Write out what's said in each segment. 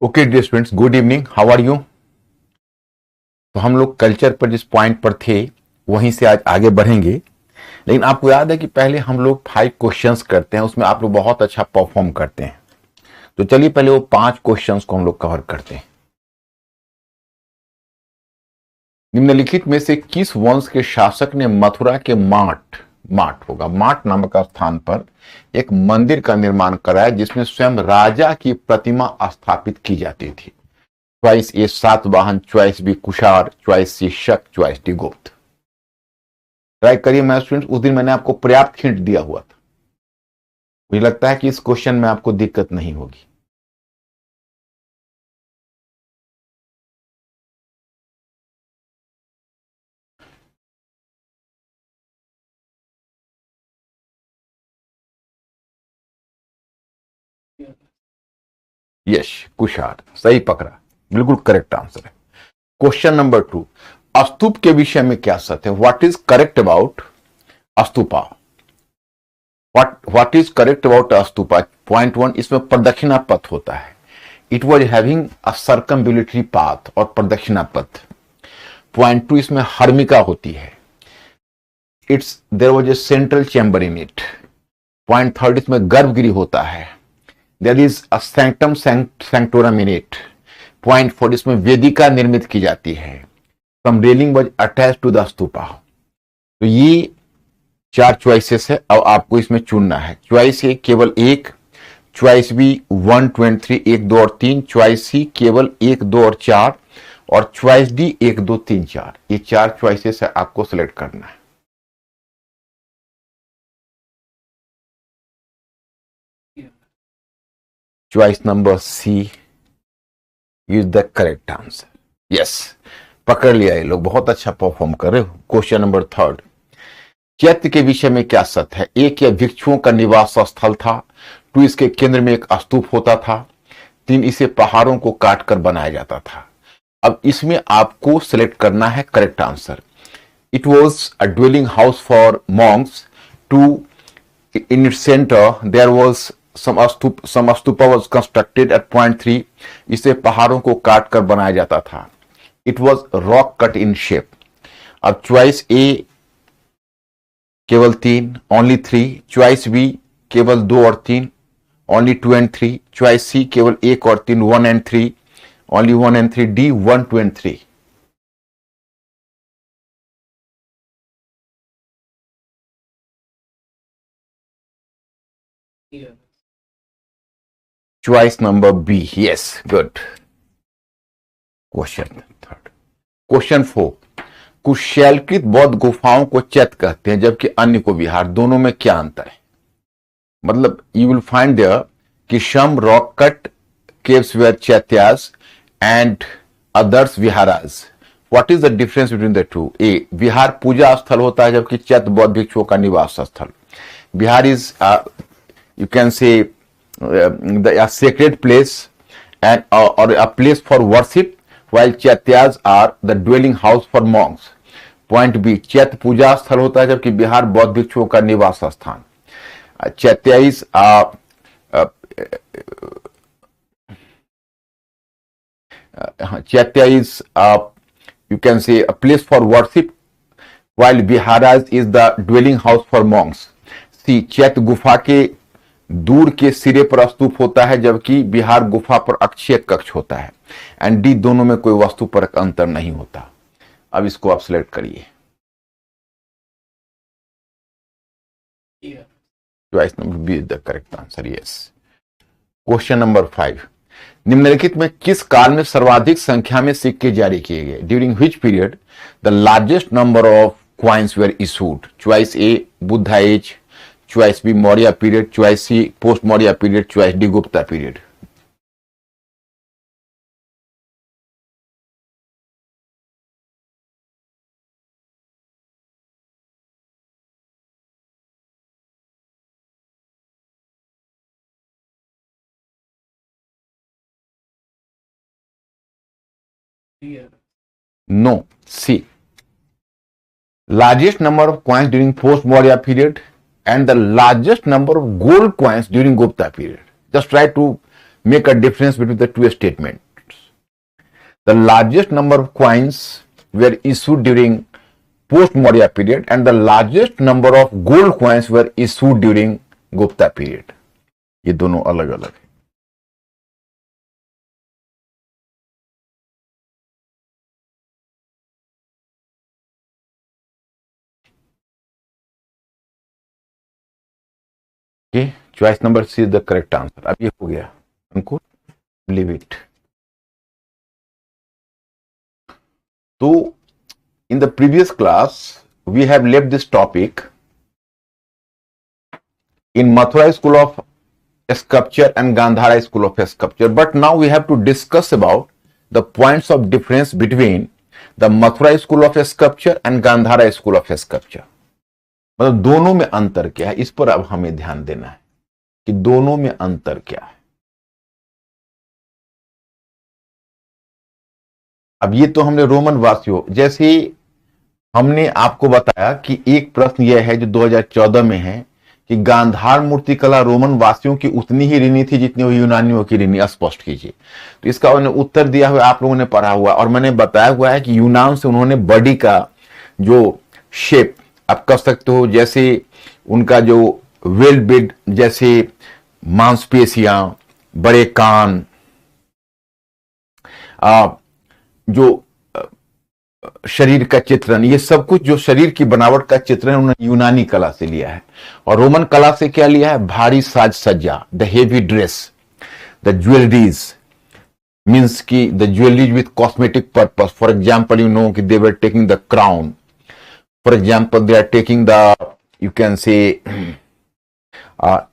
Okay dear students, good evening, how are you. तो हम लोग कल्चर पर जिस पॉइंट पर थे वहीं से आज आगे बढ़ेंगे। लेकिन आपको याद है कि पहले हम लोग 5 क्वेश्चंस करते हैं, उसमें आप लोग बहुत अच्छा परफॉर्म करते हैं। तो चलिए पहले वो 5 क्वेश्चंस को हम लोग कवर करते हैं। निम्नलिखित में से किस वंश के शासक ने मथुरा के माट नामक स्थान पर एक मंदिर का निर्माण कराया जिसमें स्वयं राजा की प्रतिमा स्थापित की जाती थी? Choice a Satavahana, choice b Kushan, choice c Shaka, choice D गुप्त। ट्राई करिए मैं स्टूडेंट्स, उस दिन मैंने आपको पर्याप्त हिंट दिया हुआ था। मुझे लगता है कि इस क्वेश्चन में आपको दिक्कत नहीं होगी। यश, कुषाण सही पकड़ा, बिल्कुल करेक्ट आंसर है। क्वेश्चन नंबर 2, स्तूप के विषय में क्या सत्य है? What is correct about stupa? What is correct about stupa? Point 1, इसमें प्रदक्षिणा पथ होता है। It was having a circumambulatory path और प्रदक्षिणा पथ। पॉइंट 2, इसमें हर्मिका होती है। It's there was a central chamber in it. Point 3, इसमें गर्भगृह होता है। There is a sanctum sanctorum in it. Point 4, इसमें वेदिका निर्मित की जाती है। Some railing was attach to the stupa. तो ये 4 चॉइसेस है। अब आपको इसमें चुनना है। चॉइस ए केवल 1, चॉइस बी 1, 2 एंड 3, 1, 2 और 3, चॉइस सी केवल 1, 2 और 4, और चॉइस डी 1, 2, 3, 4। ये 4 चॉइसेस है, आपको सिलेक्ट करना है। Choice number C is the correct answer. Yes, पकड़ लिया, ये लोग बहुत अच्छा परफॉर्म कर रहे हो। क्वेश्चन नंबर 3, चैत्य के विषय में क्या सत्य है? 1, यह भिक्षुओं का निवास स्थल था। 2, इसके केंद्र में एक स्तूप होता था। 3, इसे पहाड़ों को काटकर बनाया जाता था। अब इसमें आपको सिलेक्ट करना है correct answer. It was a dwelling house for Monks. 2, in its center there was some stupa was constructed at point 3. इसे पहाड़ों को काट कर बनाया जाता था। It was rock cut in shape. अब चॉइस ए केवल 3, only 3, चॉइस बी केवल 2 और 3, only 2 and 3, चॉइस सी केवल 1 और 3, 1 and 3, only 1 and 3, D 1, 2 and 3। Choice number B, yes, good. Question 3, question 4, कुछ शैलकृत बौद्ध गुफाओं को चैत्य कहते हैं जबकि अन्य को विहार। दोनों में क्या अंतर है? मतलब यू विल फाइंड देयर कि some rock cut caves were chaityas and others viharas. What is the difference between the two? A, विहार पूजा स्थल होता है जबकि चैत्य बौद्ध भिक्षुओं का निवास स्थल। विहार is you can say a sacred place and or a place for worship, while chaityas are the dwelling house for monks. Point B, chaitya पूजा स्थल होता है जबकि विहार बौद्ध भिक्षुओं का निवास स्थान। चैत्य is Chaitya is you can say a place for worship, while Viharas is the dwelling house for monks. सी, चैत्य गुफा के दूर के सिरे पर स्तूप होता है जबकि विहार गुफा पर अक्षय कक्ष होता है। एंड डी, दोनों में कोई वस्तु पर अंतर नहीं होता। अब इसको आप सिलेक्ट करिए। Choice number B is the correct answer, yes. Question number 5, निम्नलिखित में किस काल में सर्वाधिक संख्या में सिक्के जारी किए गए? During which period the largest number of coins were issued? Choice A Buddha age, choice B Maurya period, choice C post Maurya period, choice D Gupta period. No, C, largest number of coins during post-Maurya period and the largest number of gold coins during Gupta period. Just try to make a difference between the two statements. The largest number of coins were issued during post-Maurya period and the largest number of gold coins were issued during Gupta period. ये दोनों अलग अलग है. Okay, choice number C is the correct answer. अब ये हो गया हमको, leave it. तो in the previous class we have left this topic in Mathura school of sculpture and Gandhara school of sculpture, but now we have to discuss about the points of difference between the Mathura school of sculpture and Gandhara school of sculpture. मतलब दोनों में अंतर क्या है, इस पर अब हमें ध्यान देना है कि दोनों में अंतर क्या है. अब ये तो हमने रोमन वासियों, जैसे हमने आपको बताया कि एक प्रश्न यह है जो 2014 में है कि गांधार मूर्तिकला रोमन वासियों की उतनी ही ऋणी थी जितनी वो यूनानियों की ऋणी, स्पष्ट कीजिए. तो इसका उन्होंने उत्तर दिया हुआ आप लोगों ने पढ़ा हुआ और मैंने बताया हुआ है कि यूनान से उन्होंने बॉडी का जो शेप आप कह सकते हो, जैसे उनका जो वेल बिल्ड, जैसे मांसपेशियां, बड़े कान, जो शरीर का चित्रण, ये सब कुछ जो शरीर की बनावट का चित्रण उन्होंने यूनानी कला से लिया है. और रोमन कला से क्या लिया है? भारी साज सज्जा, the heavy dress, the jewelries, means की the jewelries with cosmetic purpose. For example you know कि they were taking the crown. For example, they are taking the, you can say,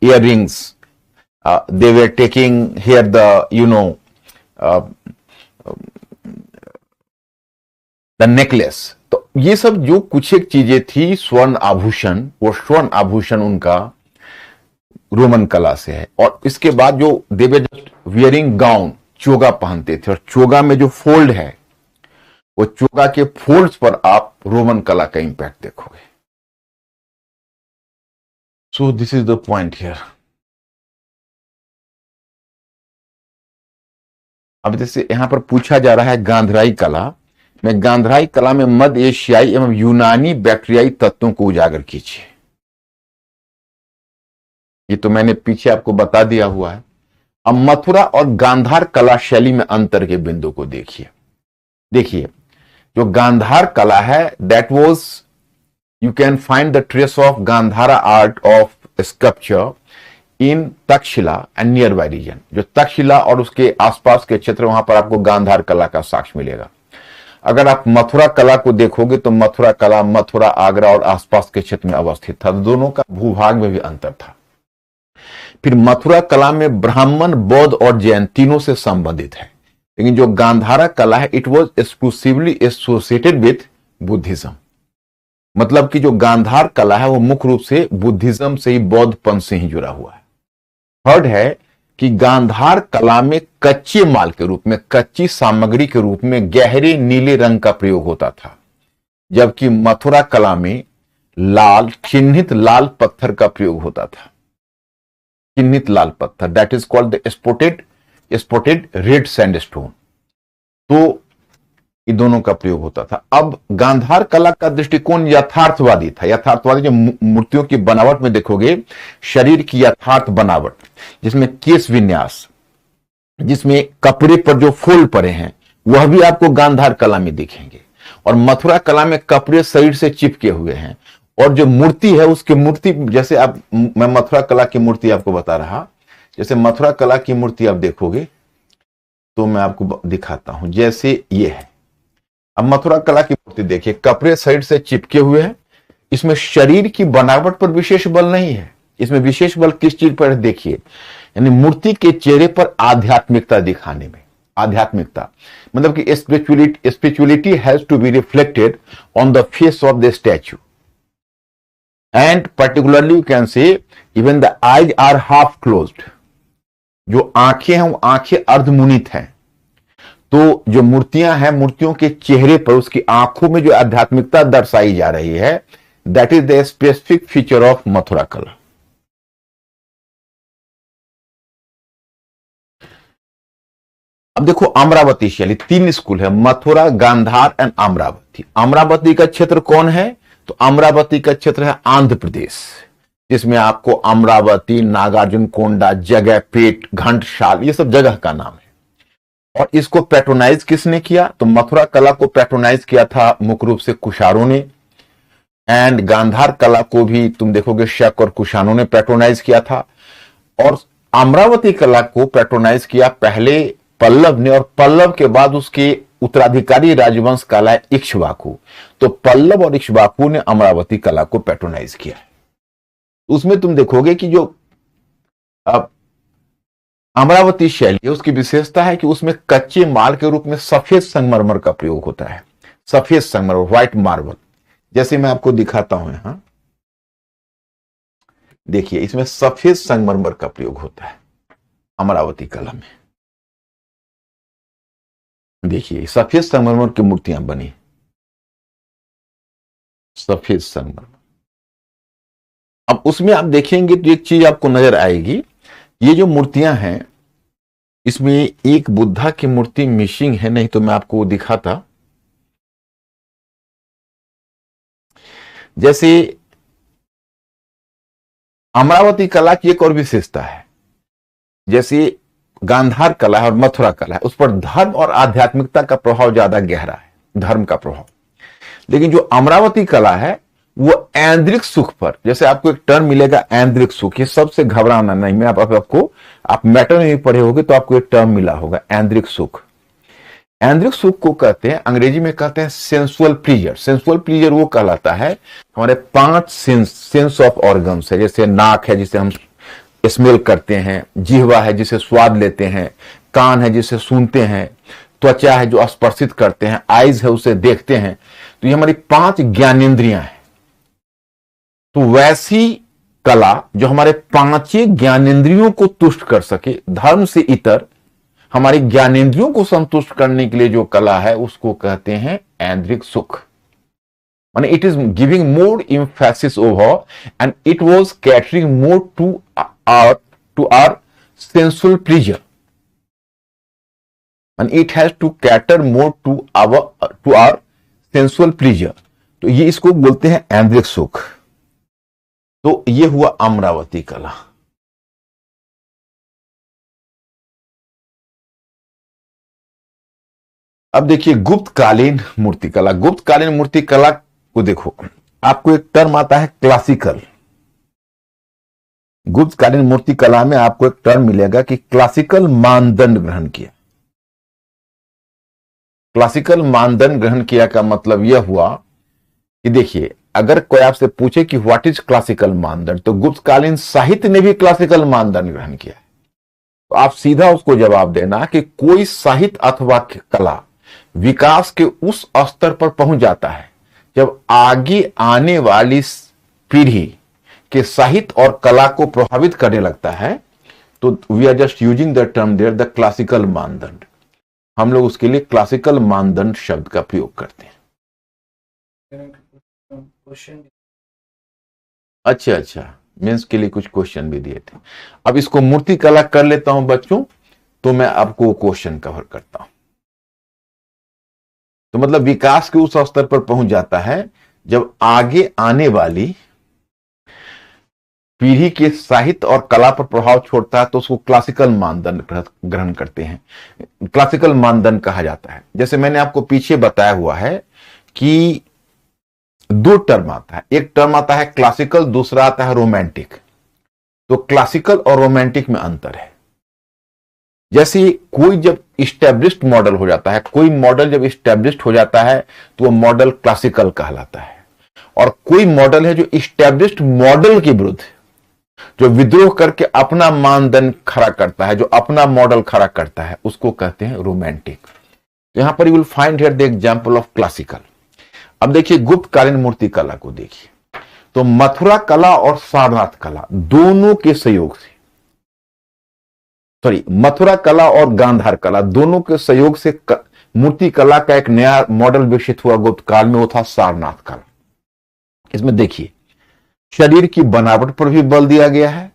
earrings. They were taking here the, the necklace. तो ये सब जो कुछ एक चीजें थी स्वर्ण आभूषण, वो स्वर्ण आभूषण उनका रोमन कला से है. और इसके बाद जो they were just wearing gown, चोगा पहनते थे. और चोगा में जो फोल्ड है, वो चोगा के फोल्ड्स पर आप रोमन कला का इंपैक्ट देखोगे. So this is the point here. अब जैसे यहां पर पूछा जा रहा है गांधाराई कला में, गांधाराई कला में मध्य एशियाई एवं यूनानी बैक्टीरियाई तत्वों को उजागर कीजिए. ये तो मैंने पीछे आपको बता दिया हुआ है. अब मथुरा और गांधार कला शैली में अंतर के बिंदु को देखिए. देखिए जो गांधार कला है, that was, you can find the trace of Gandhara art of sculpture in Taxila and nearby region. जो तक्षशिला और उसके आसपास के क्षेत्र, वहां पर आपको गांधार कला का साक्ष्य मिलेगा. अगर आप मथुरा कला को देखोगे तो मथुरा कला मथुरा, आगरा और आसपास के क्षेत्र में अवस्थित था. दोनों का भूभाग में भी अंतर था. फिर मथुरा कला में ब्राह्मण, बौद्ध और जैन तीनों से संबंधित है. लेकिन जो गांधारा कला है, it was exclusively associated with Buddhism. मतलब कि जो गांधार कला है वो मुख्य रूप से बुद्धिज्म से ही, बौद्धपंथ से ही जुड़ा हुआ है. थर्ड है कि गांधार कला में कच्चे माल के रूप में, कच्ची सामग्री के रूप में गहरे नीले रंग का प्रयोग होता था, जबकि मथुरा कला में लाल, चिन्हित लाल पत्थर का प्रयोग होता था. चिन्हित लाल पत्थर, that is called the spotted red sandstone. तो ये दोनों का प्रयोग होता था. अब गांधार कला का दृष्टिकोण यथार्थवादी था. यथार्थवादी जो मूर्तियों की बनावट में देखोगे, शरीर की यथार्थ बनावट, जिसमें केश विन्यास, जिसमें कपड़े पर जो फूल पड़े हैं, वह भी आपको गांधार कला में दिखेंगे. और मथुरा कला में कपड़े शरीर से चिपके हुए हैं. और जो मूर्ति है, उसकी मूर्ति, जैसे आप, मैं मथुरा कला की मूर्ति आपको बता रहा, जैसे मथुरा कला की मूर्ति आप देखोगे तो मैं आपको दिखाता हूं. जैसे ये है, अब मथुरा कला की मूर्ति देखिए, कपड़े साइड से चिपके हुए हैं. इसमें शरीर की बनावट पर विशेष बल नहीं है. इसमें विशेष बल किस चीज पर देखिए, यानी मूर्ति के चेहरे पर आध्यात्मिकता दिखाने में. आध्यात्मिकता मतलब कि spirituality has to be reflected on the face of the statue. And particularly you can say even the eyes are half closed. जो आंखें हैं वो आंखें अर्धमुनित हैं. तो जो मूर्तियां हैं, मूर्तियों के चेहरे पर, उसकी आंखों में जो आध्यात्मिकता दर्शाई जा रही है, that is the specific feature of Mathura कला. अब देखो अमरावती शैली, 3 स्कूल है, मथुरा, गांधार एंड अमरावती। अमरावती का क्षेत्र कौन है? तो अमरावती का क्षेत्र है आंध्र प्रदेश, जिसमें आपको अमरावती, नागार्जुन कोंडा, जगहपेट, घंटसाल, ये सब जगह का नाम है। और इसको पैट्रोनाइज किसने किया? तो मथुरा कला को पैट्रोनाइज किया था मुख्य रूप से कुशारों ने, एंड गांधार कला को भी तुम देखोगे शक और कुशानों ने पैट्रोनाइज किया था। और अमरावती कला को पैट्रोनाइज किया पहले पल्लव ने, और पल्लव के बाद उसके उत्तराधिकारी राजवंश कहलाए इक्ष्वाकु। तो पल्लव और इक्ष्वाकु ने अमरावती कला को पैट्रोनाइज किया। उसमें तुम देखोगे कि जो अब अमरावती शैली है उसकी विशेषता है कि उसमें कच्चे माल के रूप में सफेद संगमरमर का प्रयोग होता है। सफेद संगमरमर, व्हाइट मार्बल, जैसे मैं आपको दिखाता हूं यहां, देखिए इसमें सफेद संगमरमर का प्रयोग होता है अमरावती कला में। देखिए सफेद संगमरमर की मूर्तियां बनी, सफेद संगमरमर। अब उसमें आप देखेंगे तो एक चीज आपको नजर आएगी, ये जो मूर्तियां हैं इसमें एक बुद्धा की मूर्ति मिसिंग है, नहीं तो मैं आपको दिखाता। जैसे अमरावती कला की एक और विशेषता है, जैसे गांधार कला है और मथुरा कला है, उस पर धर्म और आध्यात्मिकता का प्रभाव ज्यादा गहरा है, धर्म का प्रभाव। लेकिन जो अमरावती कला है वो ऐन्द्रिक सुख पर, जैसे आपको एक टर्म मिलेगा ऐन्द्रिक सुख, ये सबसे घबराना नहीं, मैं आप मैटर में भी पढ़े होगे तो आपको एक टर्म मिला होगा ऐन्द्रिक सुख। ऐन्द्रिक सुख को कहते हैं, अंग्रेजी में कहते हैं सेंसुअल प्लीजर। सेंसुअल प्लीजर वो कहलाता है हमारे 5 सेंस ऑफ ऑर्गन्स है, जैसे नाक है जिसे हम स्मेल करते हैं, जिह्वा है जिसे स्वाद लेते हैं, कान है जिसे सुनते हैं, त्वचा है जो स्पर्शित करते हैं, आईज है उसे देखते हैं। तो ये हमारी 5 ज्ञानेंद्रियां हैं। तो वैसी कला जो हमारे 5 ज्ञानेंद्रियों को तुष्ट कर सके, धर्म से इतर हमारी ज्ञानेंद्रियों को संतुष्ट करने के लिए जो कला है उसको कहते हैं ऐन्द्रिक सुख। माने it is giving more emphasis over and it was catering more to our sensual pleasure, and it has to cater more to our sensual pleasure. तो ये इसको बोलते हैं ऐन्द्रिक सुख। तो ये हुआ अमरावती कला। अब देखिए गुप्तकालीन मूर्ति कला। गुप्तकालीन मूर्ति कला को देखो, आपको एक टर्म आता है क्लासिकल। गुप्तकालीन मूर्ति कला में आपको एक टर्म मिलेगा कि क्लासिकल मानदंड ग्रहण किया। क्लासिकल मानदंड ग्रहण किया का मतलब यह हुआ कि देखिए, अगर कोई आपसे पूछे कि व्हाट इज क्लासिकल मानदंड, तो गुप्तकालीन साहित्य ने भी क्लासिकल मानदंड ग्रहण किया। तो आप सीधा उसको जवाब देना कि कोई साहित्य अथवा कला विकास के उस स्तर पर पहुंच जाता है जब आगे आने वाली पीढ़ी के साहित्य और कला को प्रभावित करने लगता है। तो we are just using the term there the classical मानदंड। हम लोग उसके लिए क्लासिकल मानदंड शब्द का प्रयोग करते हैं। अच्छा, मेंस के लिए कुछ क्वेश्चन भी दिए थे। अब इसको मूर्ति कला कर लेता हूं बच्चों, तो मैं आपको क्वेश्चन कवर करता हूं। तो मतलब विकास के उस स्तर पर पहुंच जाता है जब आगे आने वाली पीढ़ी के साहित्य और कला पर प्रभाव छोड़ता है, तो उसको क्लासिकल मानदंड ग्रहण करते हैं, क्लासिकल मानदंड कहा जाता है। जैसे मैंने आपको पीछे बताया हुआ है कि 2 टर्म आता है, एक टर्म आता है क्लासिकल, दूसरा आता है रोमांटिक। तो क्लासिकल और रोमांटिक में अंतर है। जैसे कोई जब इस्टेब्लिश्ड मॉडल हो जाता है, कोई मॉडल जब इस्टेब्लिश्ड हो जाता है तो वो मॉडल क्लासिकल कहलाता है। और कोई मॉडल है जो इस्टेब्लिश्ड मॉडल के विरुद्ध, जो विद्रोह करके अपना मानदंड खड़ा करता है, जो अपना मॉडल खड़ा करता है, उसको कहते हैं रोमांटिक। तो यहां पर you will find here the example of classical. अब देखिए गुप्तकालीन मूर्ति कला को देखिए, तो मथुरा कला और सारनाथ कला दोनों के सहयोग से, मथुरा कला और गांधार कला दोनों के सहयोग से मूर्ति कला का एक नया मॉडल विकसित हुआ गुप्त काल में, वो था सारनाथ कला। इसमें देखिए शरीर की बनावट पर भी बल दिया गया है,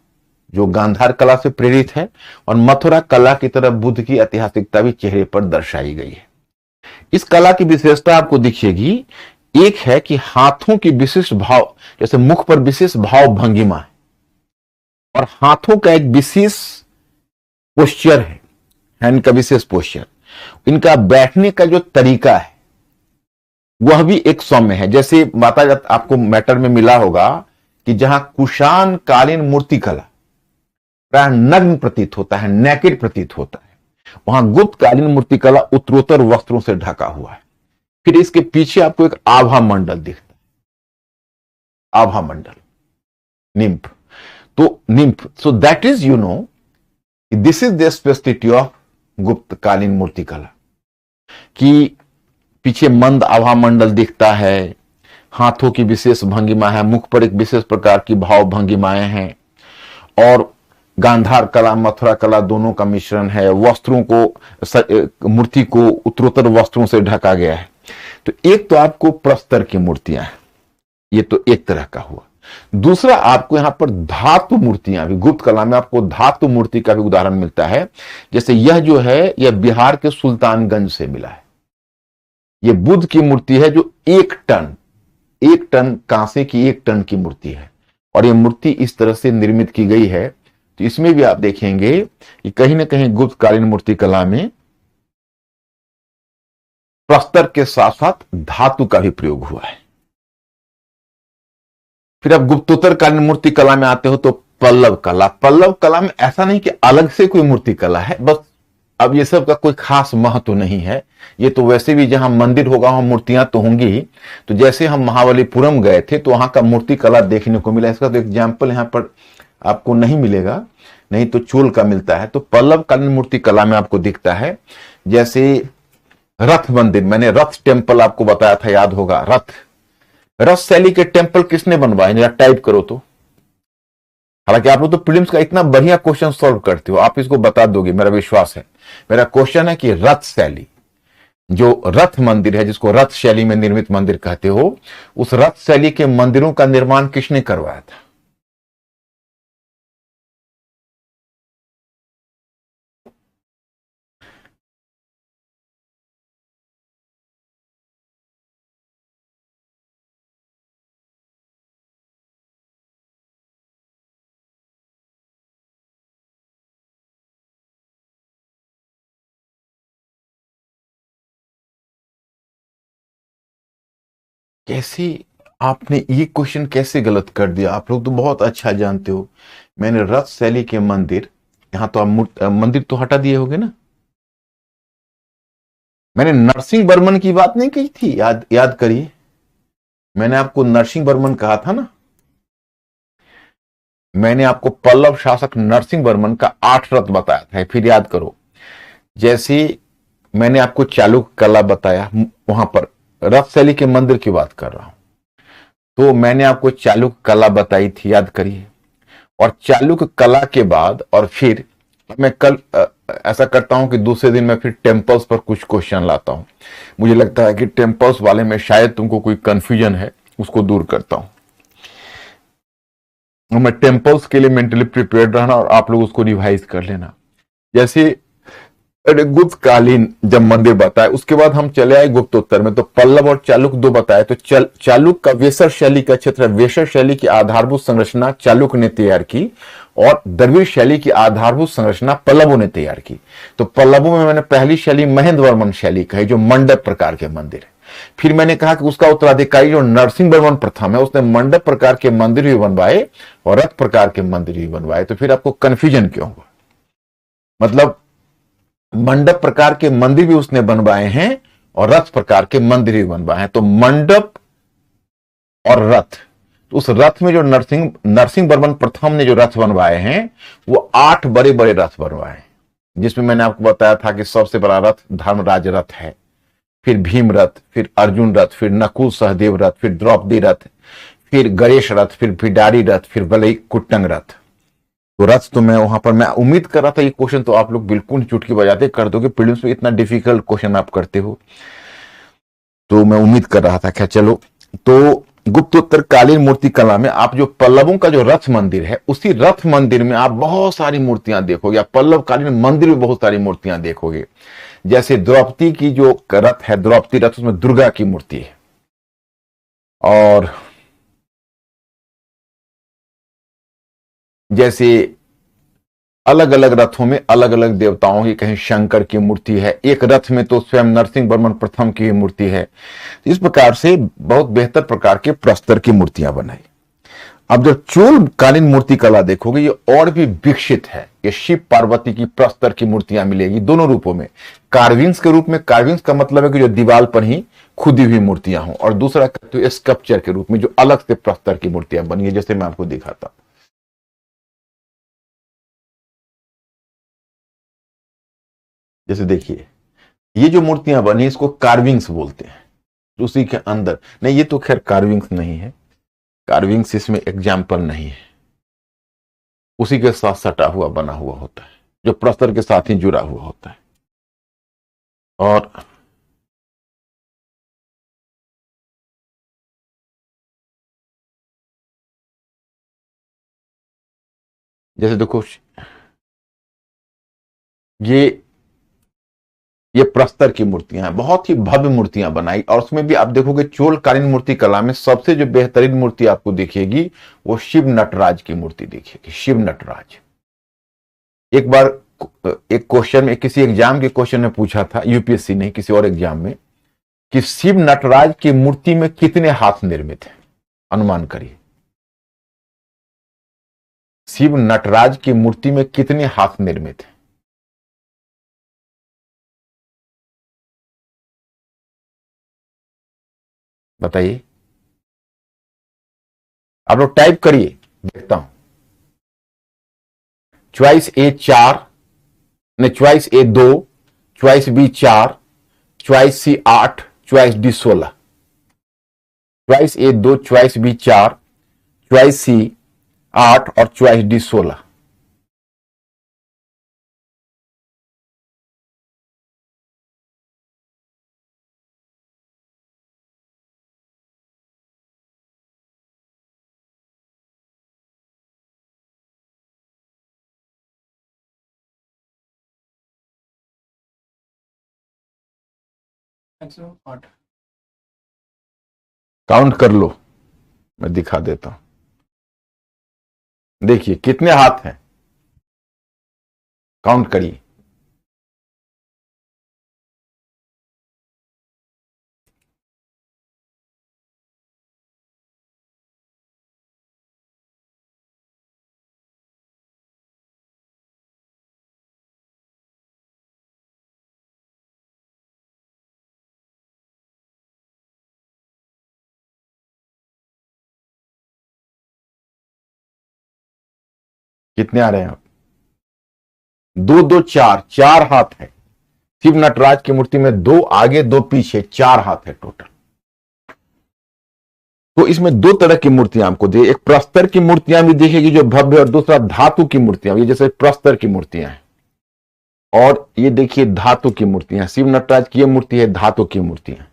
जो गांधार कला से प्रेरित है, और मथुरा कला की तरफ बुद्ध की ऐतिहासिकता भी चेहरे पर दर्शाई गई है। इस कला की विशेषता आपको दिखेगी, एक है कि हाथों की विशिष्ट भाव, जैसे मुख पर विशेष भाव भंगिमा है और हाथों का एक विशेष पोस्चर है, हैंड का विशेष पोस्चर। इनका बैठने का जो तरीका है वह भी एक सौम्य है। जैसे माता आपको मैटर में मिला होगा कि जहां कुषाण कालीन मूर्तिकला प्राय नग्न प्रतीत होता है, नेकेड प्रतीत होता है, वहां गुप्त कालीन मूर्तिकला उत्तरोत्तर वस्त्रों से ढका हुआ है। फिर इसके पीछे आपको एक आभा मंडल दिखता है, आभा मंडल, निम्फ। तो nymph, so that is this is the specificity of Gupta कालीन मूर्तिकला कि पीछे मंद आभा मंडल दिखता है, हाथों की विशेष भंगिमा है, मुख पर एक विशेष प्रकार की भाव भंगिमाएं हैं, और गांधार कला मथुरा कला दोनों का मिश्रण है। वस्त्रों को, मूर्ति को उत्तरोत्तर वस्त्रों से ढका गया है। तो एक तो आपको प्रस्तर की मूर्तियां हैं, ये तो एक तरह का हुआ। दूसरा आपको यहां पर धातु मूर्तियां भी, गुप्त कला में आपको धातु मूर्ति का भी उदाहरण मिलता है। जैसे यह जो है, यह बिहार के सुल्तानगंज से मिला है। यह बुद्ध की मूर्ति है जो 1 टन कांसे की 1 टन की मूर्ति है, और यह मूर्ति इस तरह से निर्मित की गई है। तो इसमें भी आप देखेंगे कि कहीं ना कहीं गुप्त कालीन मूर्ति कला में प्रस्तर के साथ साथ धातु का भी प्रयोग हुआ है। फिर आप गुप्तोत्तर कालीन मूर्ति कला में आते हो तो पल्लव कला। पल्लव कला में ऐसा नहीं कि अलग से कोई मूर्ति कला है, बस अब ये सब का कोई खास महत्व नहीं है। ये तो वैसे भी जहां मंदिर होगा वहां मूर्तियां तो होंगी ही। तो जैसे हम महाबलीपुरम गए थे तो वहां का मूर्ति कला देखने को मिला। इसका तो एग्जाम्पल यहां पर आपको नहीं मिलेगा, नहीं तो चोल का मिलता है। तो पल्लव कालीन मूर्ति कला में आपको दिखता है, जैसे रथ मंदिर, मैंने रथ टेम्पल आपको बताया था, याद होगा। रथ शैली के टेम्पल किसने बनवाए, जरा टाइप करो तो। हालांकि आप लोग तो प्रीलिम्स का इतना बढ़िया क्वेश्चन सॉल्व करते हो, आप इसको बता दोगे, मेरा विश्वास है। मेरा क्वेश्चन है कि रथ शैली, जो रथ मंदिर है जिसको रथ शैली में निर्मित मंदिर कहते हो, उस रथ शैली के मंदिरों का निर्माण किसने करवाया था? कैसे आपने ये क्वेश्चन कैसे गलत कर दिया? आप लोग तो बहुत अच्छा जानते हो। मैंने रथ शैली के मंदिर, यहां तो आप मंदिर तो हटा दिए होगे ना। मैंने नरसिंह वर्मन की बात नहीं की थी, याद करिए। मैंने आपको नरसिंह वर्मन कहा था ना। मैंने आपको पल्लव शासक नरसिंह वर्मन का 8 रथ बताया था, फिर याद करो। जैसे मैंने आपको चालुक्य कला बताया, वहां पर रथ शैली के मंदिर की बात कर रहा हूं, तो मैंने आपको चालुक्य कला बताई थी, याद करिए। और चालुक्य कला के बाद और फिर मैं कल ऐसा करता हूं कि दूसरे दिन मैं फिर टेम्पल्स पर कुछ क्वेश्चन लाता हूं। मुझे लगता है कि टेम्पल्स वाले में शायद तुमको कोई कंफ्यूजन है, उसको दूर करता हूं। मैं टेम्पल्स के लिए मेंटली प्रिपेयर्ड रहना और आप लोग उसको रिवाइज कर लेना। जैसे गुप्त कालीन जब मंदिर बताए, उसके बाद हम चले आए गुप्तोत्तर में, तो पल्लव और चालुक्य 2 बताए। तो चालुक्य का वेसर शैली का क्षेत्र है। वेसर शैली की आधारभूत संरचना चालुक्य ने तैयार की और द्रविड़ शैली की आधारभूत संरचना पल्लवों ने तैयार की। तो पल्लवों में मैंने पहली शैली महेंद्र वर्मन शैली कही, जो मंडप प्रकार के मंदिर है। फिर मैंने कहा कि उसका उत्तराधिकारी जो नरसिंह वर्मन प्रथम है, उसने मंडप प्रकार के मंदिर भी बनवाए और रथ प्रकार के मंदिर भी बनवाए। तो फिर आपको कंफ्यूजन क्यों हुआ? मतलब मंडप प्रकार के मंदिर भी उसने बनवाए हैं और रथ प्रकार के मंदिर भी बनवाए हैं। तो मंडप और रथ, तो उस रथ में जो नरसिंह वर्मन प्रथम ने जो रथ बनवाए हैं वो 8 बड़े बड़े रथ बनवाए हैं, जिसमें मैंने आपको बताया था कि सबसे बड़ा रथ धर्मराज रथ है, फिर भीम रथ, फिर अर्जुन रथ, फिर नकुल सहदेव रथ, फिर द्रौपदी रथ, फिर गणेश रथ, फिर भिडारी रथ, फिर बलई कुट्टंग रथ। तो रथ तो मैं वहां पर, मैं उम्मीद कर रहा था ये क्वेश्चन तो आप लोग बिल्कुल चुटकी बजाते कर दोगे। प्रीलिम्स में इतना डिफिकल्ट क्वेश्चन आप करते हो, तो मैं उम्मीद कर रहा था। क्या चलो, तो गुप्तोत्तर कालीन मूर्ति कला में आप जो पल्लवों का जो रथ मंदिर है, उसी रथ मंदिर में आप बहुत सारी मूर्तियां देखोगे। आप पल्लव कालीन मंदिर में बहुत सारी मूर्तियां देखोगे। जैसे द्रौपदी की जो रथ है, द्रौपदी रथ, उसमें दुर्गा की मूर्ति है। और जैसे अलग अलग रथों में अलग अलग देवताओं की, कहीं शंकर की मूर्ति है, एक रथ में तो स्वयं नरसिंह वर्मन प्रथम की मूर्ति है। इस प्रकार से बहुत बेहतर प्रकार के प्रस्तर की मूर्तियां बनाई। अब जब चोल कालीन मूर्ति कला देखोगे, ये और भी विकसित है। ये शिव पार्वती की प्रस्तर की मूर्तियां मिलेगी दोनों रूपों में। कार्विंग्स के रूप में, कार्विंग्स का मतलब है कि जो दीवार पर ही खुदी हुई मूर्तियां हों, और दूसरा तो स्कल्पचर के रूप में जो अलग से प्रस्तर की मूर्तियां बनी है, जैसे मैं आपको दिखाता। जैसे देखिए, ये जो मूर्तियां बनी इसको कार्विंग्स बोलते हैं। उसी के अंदर नहीं, ये तो खैर कार्विंग्स नहीं है, कार्विंग्स इसमें एग्जाम्पल नहीं है। उसी के साथ सटा हुआ बना हुआ होता है, जो प्रस्तर के साथ ही जुड़ा हुआ होता है। और जैसे देखो, ये प्रस्तर की मूर्तियां हैं, बहुत ही भव्य मूर्तियां बनाई। और उसमें भी आप देखोगे चोल कालीन मूर्ति कला में सबसे जो बेहतरीन मूर्ति आपको दिखेगी वो शिव नटराज की मूर्ति दिखेगी। शिव नटराज, एक बार एक क्वेश्चन में, किसी एग्जाम के क्वेश्चन में पूछा था, यूपीएससी नहीं किसी और एग्जाम में, कि शिव नटराज की मूर्ति में कितने हाथ निर्मित हैं, अनुमान करिए। शिव नटराज की मूर्ति में कितने हाथ निर्मित हैं? बताइए, आप लोग टाइप करिए, देखता हूं। चॉइस ए 4, ने चॉइस ए 2, चॉइस बी 4, चॉइस सी 8, चॉइस डी 16। चॉइस ए 2, चॉइस बी 4, चॉइस सी 8 और चॉइस डी 16। काउंट कर लो, मैं दिखा देता हूं। देखिए कितने हाथ हैं, काउंट करिए। कितने आ रहे हैं आप? 2 2 4, 4 हाथ है। शिव नटराज की मूर्ति में 2 आगे 2 पीछे, 4 हाथ है टोटल। तो इसमें 2 तरह की मूर्तियां आपको दे, एक प्रस्तर की मूर्तियां भी दिखेगी जो भव्य, और दूसरा धातु की मूर्तियां। ये जैसे प्रस्तर की मूर्तियां हैं, और ये देखिए धातु की मूर्तियां। शिव नटराज की ये मूर्ति है धातु की मूर्तियां।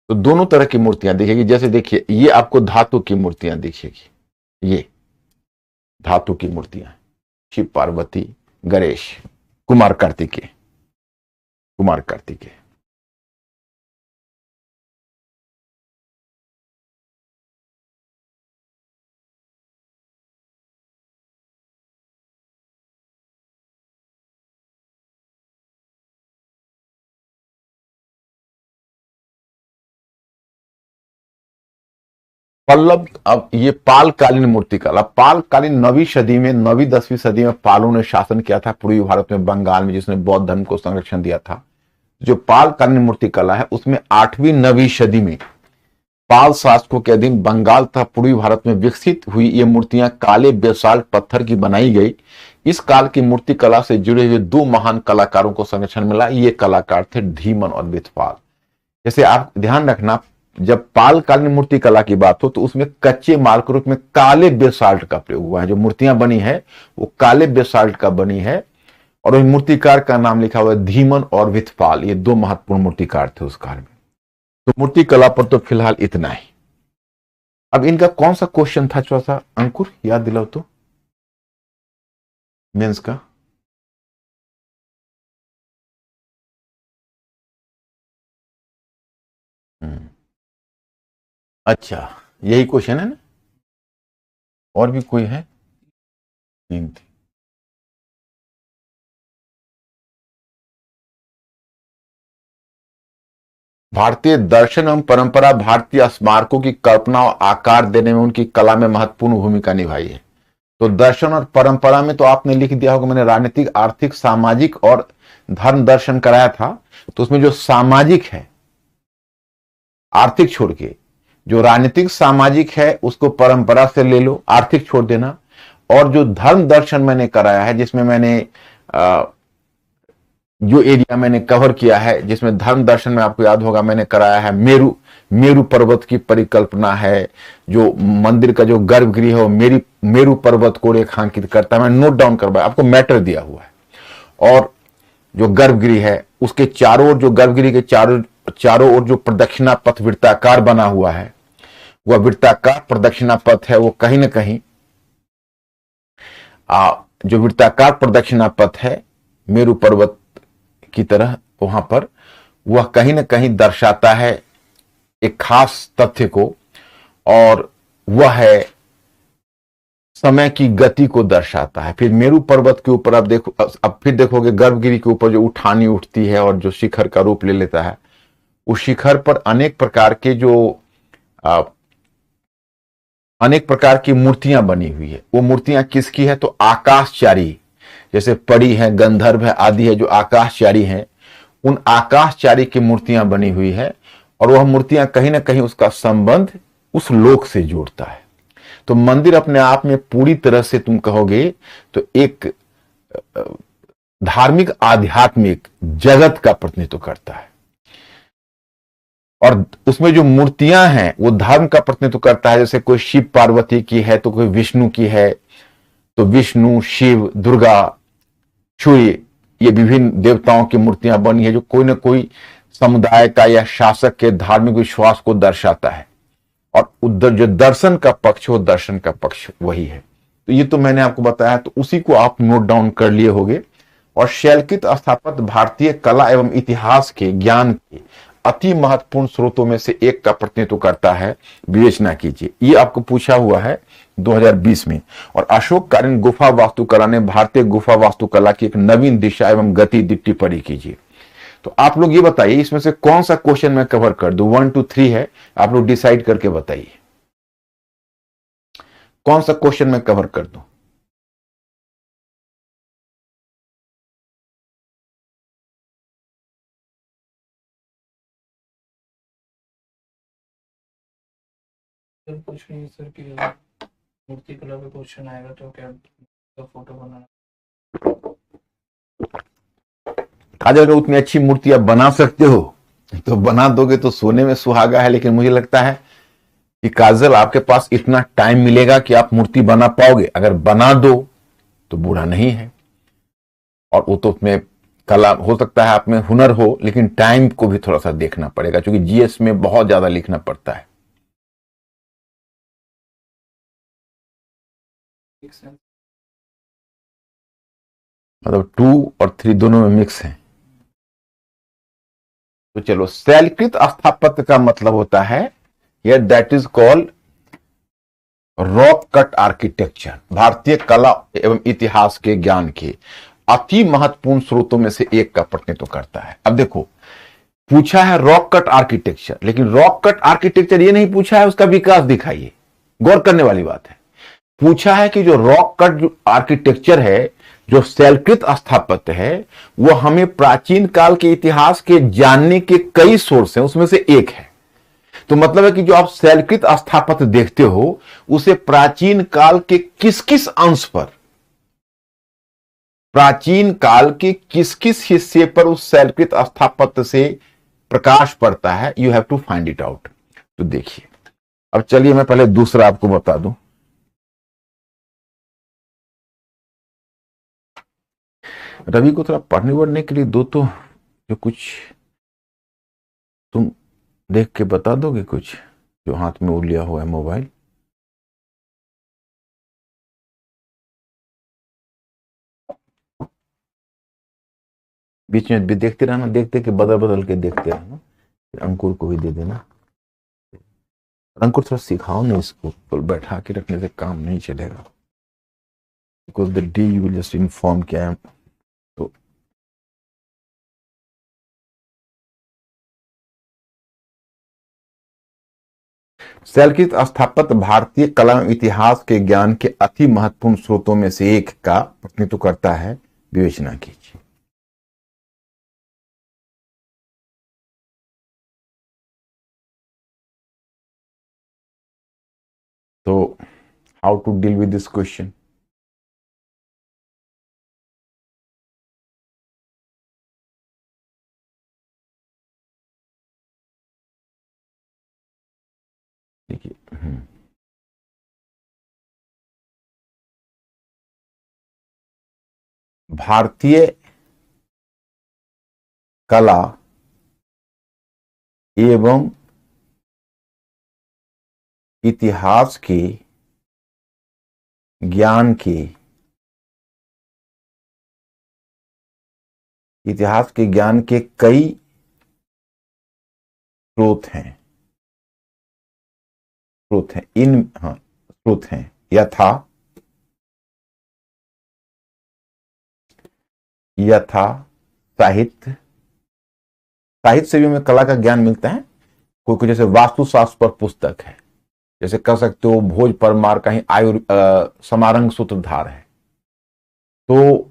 तो दोनों तरह की मूर्तियां दिखेगी। जैसे देखिए, ये आपको धातु की मूर्तियां दिखेगी, ये धातु की मूर्तियां, शिव पार्वती, गणेश, कुमार कार्तिकेय, कुमार कार्तिकेय। पल्लव, अब ये पाल कालीन मूर्ति कला, पाल कालीन 9वीं सदी में, 9वीं 10वीं सदी में पालों ने शासन किया था पूर्वी भारत में, बंगाल में, जिसने बौद्ध धर्म को संरक्षण दिया था। जो पाल कालीन मूर्ति कला है उसमें 8वीं 9वीं सदी में पाल शासकों के अधीन बंगाल तथा पूर्वी भारत में विकसित हुई ये मूर्तियां काले बेसाल्ट पत्थर की बनाई गई। इस काल की मूर्ति कला से जुड़े हुए 2 महान कलाकारों को संरक्षण मिला। ये कलाकार थे धीमन और विथपाल। जैसे आप ध्यान रखना, जब पाल कालीन मूर्ति कला की बात हो तो उसमें कच्चे माल के रूप में काले बेसाल्ट का प्रयोग हुआ है। जो मूर्तियां बनी है वो काले बेसाल्ट का बनी है, और उस मूर्तिकार का नाम लिखा हुआ है धीमन और विथपाल। ये 2 महत्वपूर्ण मूर्तिकार थे उस काल में। तो मूर्ति कला पर तो फिलहाल इतना ही। अब इनका कौन सा क्वेश्चन था चौथा, अंकुर याद दिलाओ तो, मेंस का? अच्छा, यही क्वेश्चन है ना, और भी कोई है? तीन थी। भारतीय दर्शन एवं परंपरा भारतीय स्मारकों की कल्पना और आकार देने में उनकी कला में महत्वपूर्ण भूमिका निभाई है। तो दर्शन और परंपरा में तो आपने लिख दिया होगा, मैंने राजनीतिक, आर्थिक, सामाजिक और धर्म दर्शन कराया था। तो उसमें जो सामाजिक है, आर्थिक छोड़ के, जो राजनीतिक सामाजिक है उसको परंपरा से ले लो, आर्थिक छोड़ देना। और जो धर्म दर्शन मैंने कराया है, जिसमें मैंने जो एरिया मैंने कवर किया है, जिसमें धर्म दर्शन में आपको याद होगा मैंने कराया है मेरु, मेरु पर्वत की परिकल्पना है। जो मंदिर का जो गर्भगृह है वो मेरु पर्वत को रेखांकित करता है, मैंने नोट डाउन करवाया, आपको मैटर दिया हुआ है। और जो गर्भगृह है उसके चारों ओर, जो गर्भगृह के चारों ओर जो प्रदक्षिणा पथ वृत्ताकार बना हुआ है, वह वृत्ताकार प्रदक्षिणा पथ है, वो कहीं ना कहीं जो वृत्ताकार प्रदक्षिणा पथ है मेरु पर्वत की तरह, वहां पर वह कहीं ना कहीं दर्शाता है एक खास तथ्य को, और वह है समय की गति को दर्शाता है। फिर मेरु पर्वत के ऊपर अब देखो, अब फिर देखोगे गर्भगिरी के ऊपर जो उठानी उठती है और जो शिखर का रूप ले लेता है, उस शिखर पर अनेक प्रकार के अनेक प्रकार की मूर्तियां बनी हुई है। वो मूर्तियां किसकी है? तो आकाशचारी, जैसे परी है, गंधर्व है आदि है, जो आकाशचारी हैं, उन आकाशचारी की मूर्तियां बनी हुई है। और वह मूर्तियां कहीं ना कहीं उसका संबंध उस लोक से जोड़ता है। तो मंदिर अपने आप में पूरी तरह से तुम कहोगे तो एक धार्मिक आध्यात्मिक जगत का प्रतिनिधित्व करता है। और उसमें जो मूर्तियां हैं वो धर्म का प्रतिनिधित्व करता है। जैसे कोई शिव पार्वती की है तो कोई विष्णु की है, तो विष्णु, शिव, दुर्गा, सूर्य, ये विभिन्न देवताओं की मूर्तियां बनी है, जो कोई ना कोई समुदाय का या शासक के धार्मिक विश्वास को दर्शाता है। और उधर जो दर्शन का पक्ष, वो दर्शन का पक्ष वही है। तो ये तो मैंने आपको बताया, तो उसी को आप नोट डाउन कर लिए होंगे। और शैलकृत स्थापत्य भारतीय कला एवं इतिहास के ज्ञान के अति महत्वपूर्ण स्रोतों में से एक का प्रतिनिधित्व करता है, विवेचना कीजिए। ये आपको पूछा हुआ है 2020 में। और अशोककालीन गुफा वास्तुकला ने भारतीय गुफा वास्तुकला की एक नवीन दिशा एवं गति दी, टिप्पणी कीजिए। तो आप लोग ये बताइए इसमें से कौन सा क्वेश्चन मैं कवर कर दूं, 1 2 3 है, आप लोग डिसाइड करके बताइए कौन सा क्वेश्चन मैं कवर कर दूं। कुछ नहीं सर कि मूर्ति कला पे क्वेश्चन आएगा तो क्या तो फोटो बनाना। अगर उतनी अच्छी मूर्ति आप बना सकते हो तो बना दोगे तो सोने में सुहागा है। लेकिन मुझे लगता है कि काजल आपके पास इतना टाइम मिलेगा कि आप मूर्ति बना पाओगे। अगर बना दो तो बुरा नहीं है। और वो तो उसमें कला हो सकता है, आप में हुनर हो, लेकिन टाइम को भी थोड़ा सा देखना पड़ेगा, क्योंकि जीएस में बहुत ज्यादा लिखना पड़ता है। मतलब 2 और 3 दोनों में मिक्स है। तो चलो, शैलकृत स्थापत्य का मतलब होता है या that is called rock cut architecture. भारतीय कला एवं इतिहास के ज्ञान के अति महत्वपूर्ण स्रोतों में से एक का प्रतिनिधित्व करता है। अब देखो, पूछा है रॉक कट आर्किटेक्चर, लेकिन रॉक कट आर्किटेक्चर ये नहीं पूछा है उसका विकास दिखाइए। गौर करने वाली बात है। पूछा है कि जो रॉक कट जो आर्किटेक्चर है, जो शैलकृत स्थापत्य है, वो हमें प्राचीन काल के इतिहास के जानने के कई सोर्स हैं, उसमें से एक है। तो मतलब है कि जो आप शैलकृत स्थापत्य देखते हो उसे प्राचीन काल के किस किस अंश पर, प्राचीन काल के किस किस हिस्से पर उस शैलकृत स्थापत्य से प्रकाश पड़ता है, you have to find it out. तो देखिए, अब चलिए मैं पहले दूसरा आपको बता दूं। रवि को थोड़ा पढ़ने वढ़ने के लिए दो, तो जो कुछ तुम देख के बता दोगे, कुछ जो हाथ में वो लिया हुआ है मोबाइल। बीच में भी देखते रहना, देखते कि बदल बदल के देखते रहना। फिर अंकुर को भी दे देना। अंकुर थोड़ा सिखाओ ना इसको, तो बैठा के रखने से काम नहीं चलेगा। Because the D you will just inform क्या। तो शैलकृत स्थापत्य भारतीय कला एवं इतिहास के ज्ञान के अति महत्वपूर्ण स्रोतों में से एक का प्रतिनिधित्व करता है। विवेचना कीजिए। तो how to deal with this question? देखिए, भारतीय कला एवं इतिहास के ज्ञान के कई स्रोत हैं। स्रोत हैं यथा साहित्य से भी हमें कला का ज्ञान मिलता है। कोई जैसे वास्तुशास्त्र पर पुस्तक है, जैसे कह सकते हो भोज परमार का ही समारंग सूत्रधार है, तो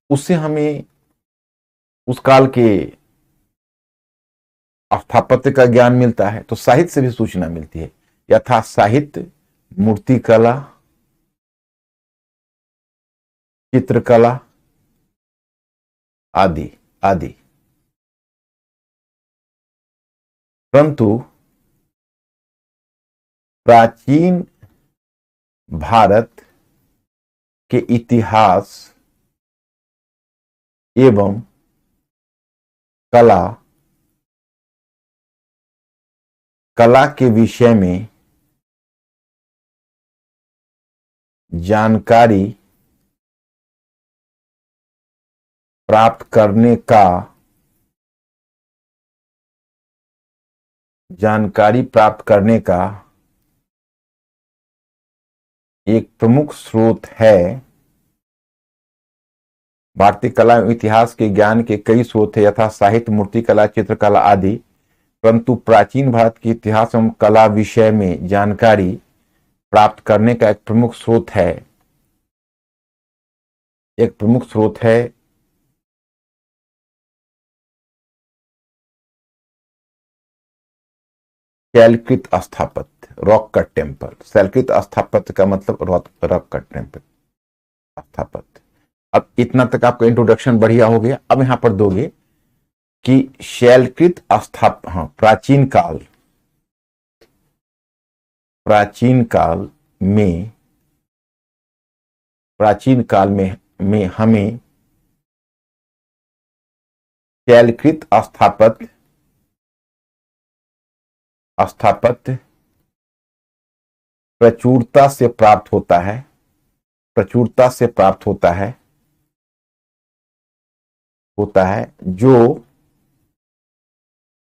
उससे हमें उस काल के स्थापत्य का ज्ञान मिलता है। तो साहित्य से भी सूचना मिलती है, यथा साहित्य, मूर्तिकला, चित्रकला आदि आदि। परंतु प्राचीन भारत के इतिहास एवं कला के विषय में जानकारी प्राप्त करने का एक प्रमुख स्रोत है। भारतीय कला एवं इतिहास के ज्ञान के कई स्रोत है, यथा साहित्य, मूर्तिकला, चित्रकला आदि। परंतु प्राचीन भारत के इतिहास एवं कला विषय में जानकारी प्राप्त करने का एक प्रमुख स्रोत है शैलकृत स्थापत्य, रॉक कट टेम्पल। शैलकृत स्थापत्य का मतलब रॉक कट टेम्पल स्थापत्य। अब इतना तक आपका इंट्रोडक्शन बढ़िया हो गया। अब यहां पर दोगे कि शैलकृत प्राचीन काल में हमें शैलकृत स्थापत्य प्रचुरता से प्राप्त होता है जो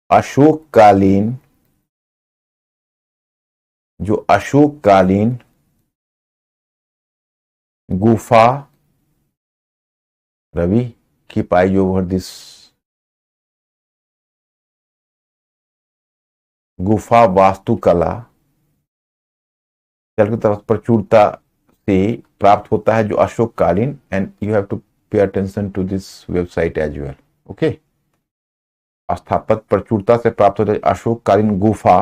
अशोककालीन गुफा Ravi keep eyes over this गुफा वास्तुकला की तरफ प्रचुरता से प्राप्त होता है, जो अशोककालीन, and you have to pay attention to this website as well. Okay, स्थापत्य प्रचुरता से प्राप्त होता है अशोककालीन गुफा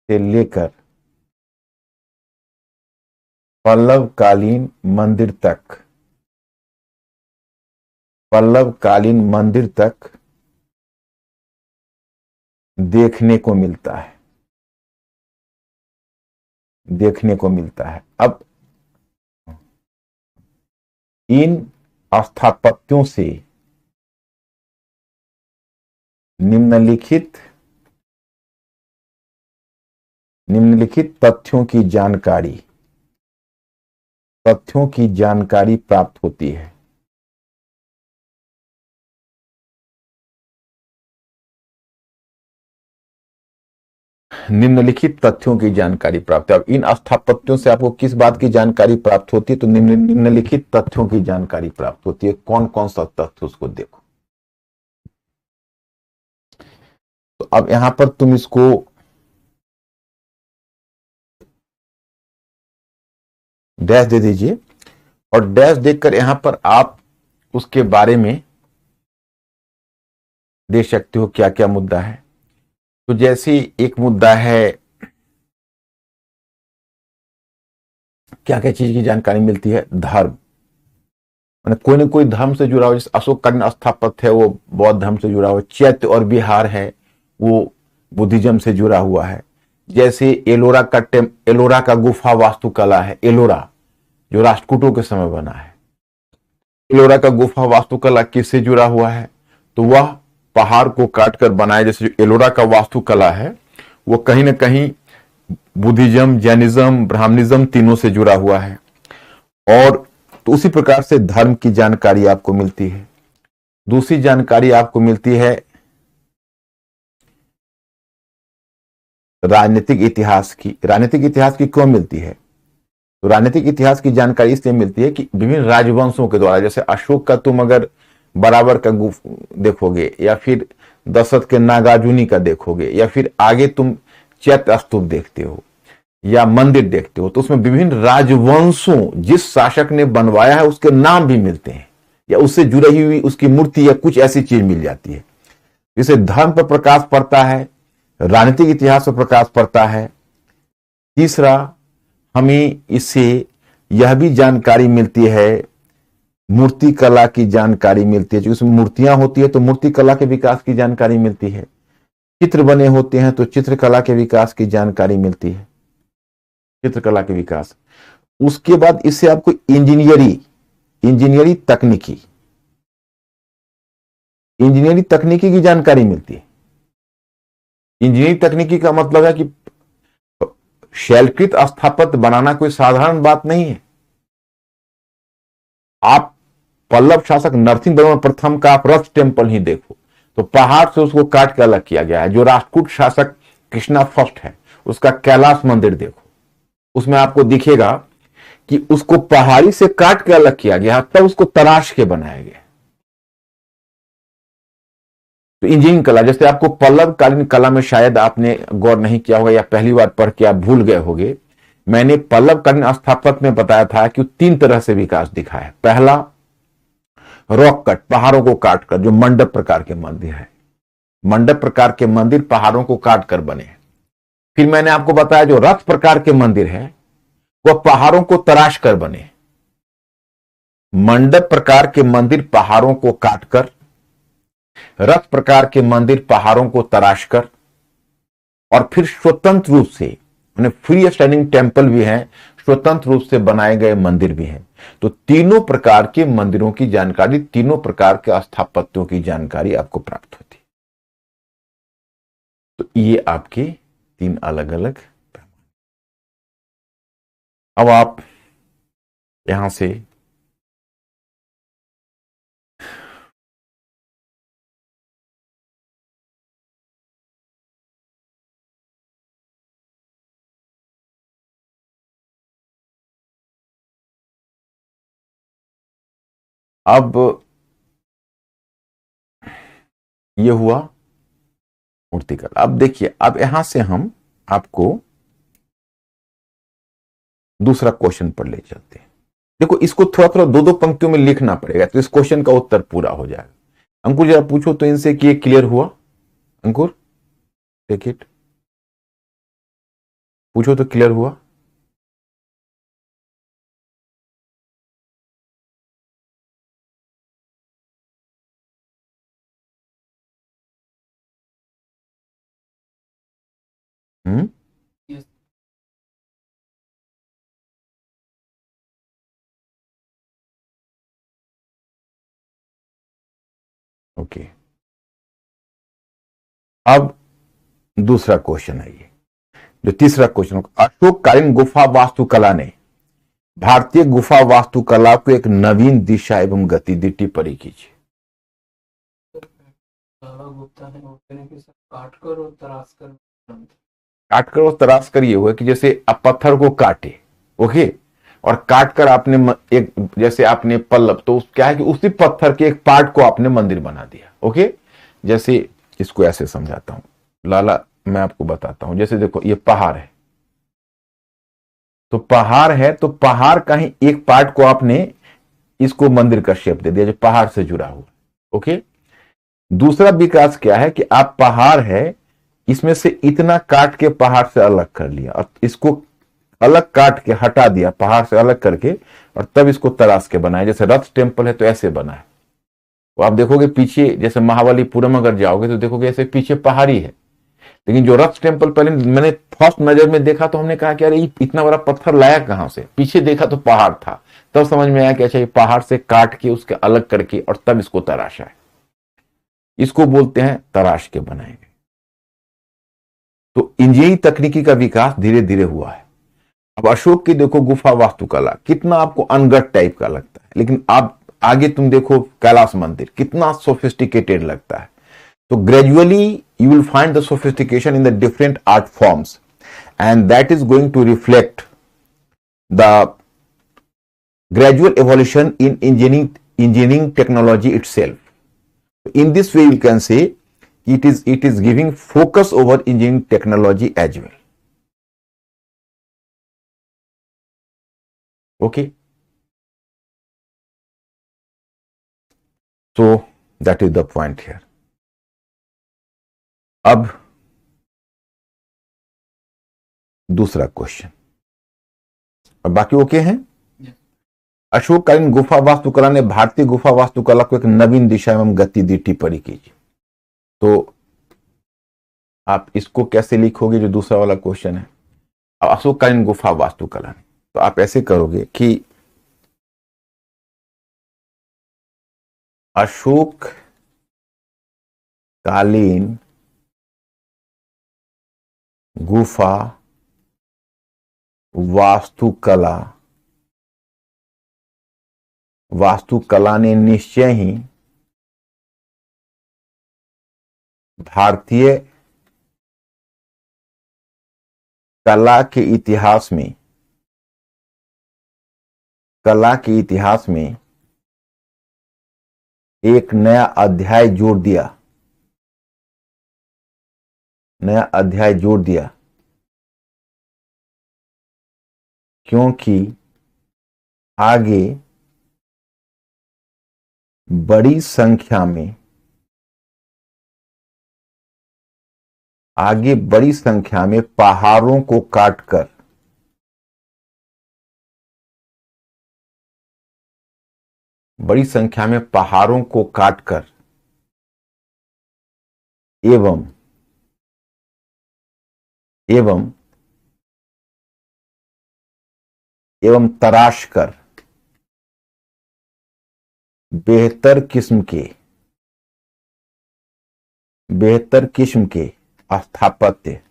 से लेकर पल्लवकालीन मंदिर तक देखने को मिलता है। अब इन स्थापत्यों से निम्नलिखित तथ्यों की जानकारी प्राप्त होती है। निम्नलिखित तथ्यों की जानकारी प्राप्त है। अब इन स्थापत्यों से आपको किस बात की जानकारी प्राप्त होती है? तो निम्नलिखित तथ्यों की जानकारी प्राप्त होती है। कौन कौन सा तथ्य, उसको देखो। तो अब यहां पर तुम इसको डैश दे दीजिए और डैश देखकर यहां पर आप उसके बारे में देख सकते हो क्या क्या मुद्दा है। तो जैसे एक मुद्दा है, क्या क्या चीज की जानकारी मिलती है? धर्म, मैंने कोई ना कोई धर्म से जुड़ा हो। जैसे अशोक कर्ण स्थापत्य है वो बौद्ध धर्म से जुड़ा हुआ। चैत्य और बिहार है वो बुद्धिज्म से जुड़ा हुआ है। जैसे एलोरा का गुफा वास्तुकला है, एलोरा जो राष्ट्रकूटों के समय बना है। एलोरा का गुफा वास्तुकला किससे जुड़ा हुआ है? तो वह पहाड़ को काटकर बनाया। जैसे जो एलोरा का वास्तुकला है वो कहीं ना कहीं बुद्धिज्म, जैनिज्म, ब्राह्मणिज्म तीनों से जुड़ा हुआ है। और तो उसी प्रकार से धर्म की जानकारी आपको मिलती है। दूसरी जानकारी आपको मिलती है राजनीतिक इतिहास की। राजनीतिक इतिहास की क्यों मिलती है? तो राजनीतिक इतिहास की जानकारी इसलिए मिलती है कि विभिन्न राजवंशों के द्वारा, जैसे अशोक का तुम अगर बराबर का देखोगे, या फिर दशरथ के नागार्जुनी का देखोगे, या फिर आगे तुम चैत्य स्तूप देखते हो या मंदिर देखते हो, तो उसमें विभिन्न राजवंशों जिस शासक ने बनवाया है उसके नाम भी मिलते हैं, या उससे जुड़ी हुई उसकी मूर्ति या कुछ ऐसी चीज मिल जाती है। जिसे धर्म पर प्रकाश पड़ता है, राजनीतिक इतिहास पर प्रकाश पड़ता है। तीसरा, हमें इससे यह भी जानकारी मिलती है, मूर्ति कला की जानकारी मिलती है। जो उसमें मूर्तियां होती है तो मूर्ति कला के विकास की जानकारी मिलती है। चित्र बने होते हैं तो चित्रकला के विकास की जानकारी मिलती है, चित्रकला के विकास। उसके बाद इससे आपको इंजीनियरी तकनीकी की जानकारी मिलती है। इंजीनियरिंग तकनीकी का मतलब है कि शैलकृत स्थापत्य बनाना कोई साधारण बात नहीं है। आप पल्लव शासक नरसिंहवर्मन प्रथम का आप रथ टेम्पल ही देखो तो पहाड़ से उसको काट के अलग किया गया है। जो राष्ट्रकूट शासक कृष्णा फर्स्ट है उसका कैलाश मंदिर देखो, उसमें आपको दिखेगा कि उसको पहाड़ी से काट के अलग किया गया, तब उसको तराश के बनाया गया। तो इंजीनियरिंग कला, जैसे आपको पल्लव कालीन कला में शायद आपने गौर नहीं किया होगा या पहली बार पढ़ के आप भूल गए होंगे, मैंने पल्लव कालीन स्थापत्य में बताया था कि 3 तरह से विकास दिखा है। पहला, रॉक कट, पहाड़ों को काटकर, जो मंडप प्रकार के मंदिर है, मंडप प्रकार के मंदिर पहाड़ों को काटकर बने। फिर मैंने आपको बताया जो रथ प्रकार के मंदिर है वह पहाड़ों को तराश कर बने। मंडप प्रकार के मंदिर पहाड़ों को काटकर, रथ प्रकार के मंदिर पहाड़ों को तराश कर, और फिर स्वतंत्र रूप से फ्री स्टैंडिंग टेम्पल भी हैं, स्वतंत्र रूप से बनाए गए मंदिर भी हैं। तो तीनों प्रकार के मंदिरों की जानकारी, तीनों प्रकार के स्थापत्यों की जानकारी आपको प्राप्त होती है। तो ये आपके 3 अलग अलग। अब आप यहां से अब ये हुआ मूर्तिकला। अब देखिए, अब यहां से हम आपको दूसरा क्वेश्चन पर ले चलते हैं। देखो, इसको थोड़ा थोड़ा 2-2 पंक्तियों में लिखना पड़ेगा तो इस क्वेश्चन का उत्तर पूरा हो जाएगा। अंकुर जरा पूछो तो इनसे कि ये क्लियर हुआ? अंकुर, टेक इट, पूछो तो क्लियर हुआ? Yes. ओके। अब दूसरा क्वेश्चन है ये, जो तीसरा क्वेश्चन। अशोककालीन गुफा वास्तुकला ने भारतीय गुफा वास्तुकला को एक नवीन दिशा एवं गति दी। टिप्पणी कीजिए। गुप्ता ने काट कर और तराश कर काट कर और तराश कर ये हुआ कि जैसे आप पत्थर को काटे, ओके, और काट कर आपने एक जैसे आपने पल्लव, तो क्या है कि उसी पत्थर के एक पार्ट को आपने मंदिर बना दिया, ओके। जैसे इसको ऐसे समझाता हूं लाला, मैं आपको बताता हूं। जैसे देखो ये पहाड़ है, तो पहाड़ है, तो पहाड़ का ही एक पार्ट को आपने इसको मंदिर का शेप दे दिया जो पहाड़ से जुड़ा हुआ, ओके। दूसरा विकास क्या है कि आप पहाड़ है, इसमें से इतना काट के पहाड़ से अलग कर लिया और इसको अलग काट के हटा दिया पहाड़ से अलग करके, और तब इसको तराश के बनाया। जैसे रथ टेम्पल है तो ऐसे बना है, तो आप देखोगे पीछे, जैसे महाबलीपुरम अगर जाओगे तो देखोगे ऐसे पीछे पहाड़ी है। लेकिन जो रथ टेम्पल पहले मैंने फर्स्ट नजर में देखा तो हमने कहा कि अरे इतना बड़ा पत्थर लाया कहां से, पीछे देखा तो पहाड़ था, तब समझ में आया कि अच्छा ये पहाड़ से काट के उसके अलग करके और तब इसको तराशा है। इसको बोलते हैं तराश के बनाएंगे। तो इंजीनियरिंग तकनीकी का विकास धीरे धीरे हुआ है। अब अशोक की देखो गुफा वास्तुकला, कितना आपको अनगढ़ टाइप का लगता है, लेकिन आप आगे तुम देखो कैलाश मंदिर कितना सोफिस्टिकेटेड लगता है। तो gradually you will find the sophistication in the different art forms, and that is going to reflect the gradual evolution in engineering technology itself. In this way you can say it is giving focus over engineering technology as well, okay. So that is the point here. अब दूसरा question, अब बाकी okay हैं। अशोककालीन गुफा वास्तुकला ने भारतीय गुफा वास्तुकला को एक नवीन दिशा एवं गति दी, टिप्पणी कीजिए। तो आप इसको कैसे लिखोगे, जो दूसरा वाला क्वेश्चन है। अब अशोककालीन गुफा वास्तुकला ने, तो आप ऐसे करोगे कि अशोककालीन गुफा वास्तुकला ने निश्चय ही भारतीय कला के इतिहास में एक नया अध्याय जोड़ दिया, क्योंकि आगे बड़ी संख्या में पहाड़ों को काटकर एवं तराश कर बेहतर किस्म के स्थापत्य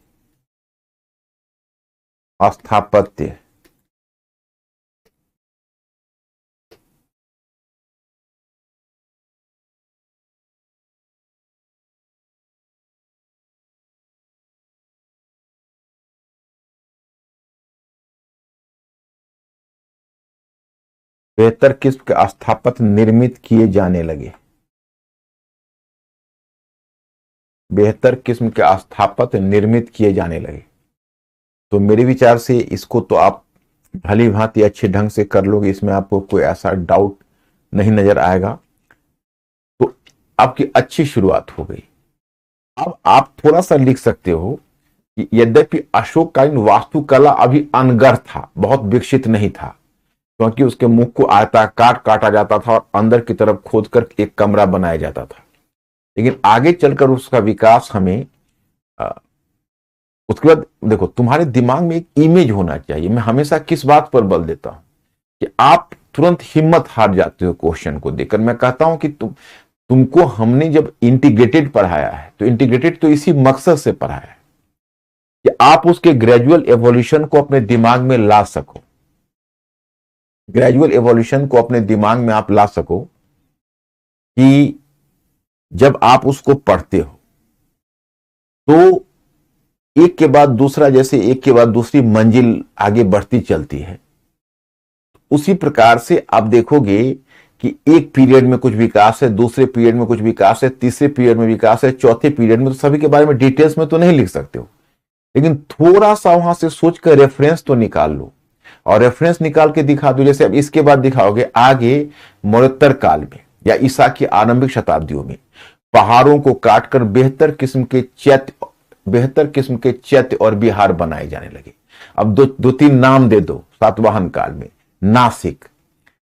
बेहतर किस्म के स्थापत्य निर्मित किए जाने लगे। तो मेरे विचार से इसको तो आप भली भांति अच्छे ढंग से कर लोगे, इसमें आपको कोई ऐसा डाउट नहीं नजर आएगा। तो आपकी अच्छी शुरुआत हो गई। अब आप थोड़ा सा लिख सकते हो कि यद्यपि अशोककालीन वास्तुकला अभी अनगढ़ था, बहुत विकसित नहीं था, क्योंकि उसके मुख को आयताकार काटा जाता था और अंदर की तरफ खोदकर एक कमरा बनाया जाता था। लेकिन आगे चलकर उसका विकास हमें उसके बाद देखो, तुम्हारे दिमाग में एक इमेज होना चाहिए। मैं हमेशा किस बात पर बल देता हूं कि आप तुरंत हिम्मत हार जाते हो क्वेश्चन को देखकर। मैं कहता हूं कि तुमको हमने जब इंटीग्रेटेड पढ़ाया है, तो इंटीग्रेटेड तो इसी मकसद से पढ़ाया है कि आप उसके ग्रेजुअल एवोल्यूशन को अपने दिमाग में ला सको। आप ला सको कि जब आप उसको पढ़ते हो तो एक के बाद दूसरा, जैसे एक के बाद दूसरी मंजिल आगे बढ़ती चलती है, उसी प्रकार से आप देखोगे कि एक पीरियड में कुछ विकास है, दूसरे पीरियड में कुछ विकास है, तीसरे पीरियड में विकास है, चौथे पीरियड में, तो सभी के बारे में डिटेल्स में तो नहीं लिख सकते हो, लेकिन थोड़ा सा वहां से सोचकर रेफरेंस तो निकाल लो और रेफरेंस निकाल के दिखा दो। जैसे अब इसके बाद दिखाओगे आगे मौर्योत्तर काल में या ईसा की आरंभिक शताब्दियों में पहाड़ों को काटकर बेहतर किस्म के चैत्य और विहार बनाए जाने लगे। अब दो तीन नाम दे दो। सातवाहन काल में नासिक,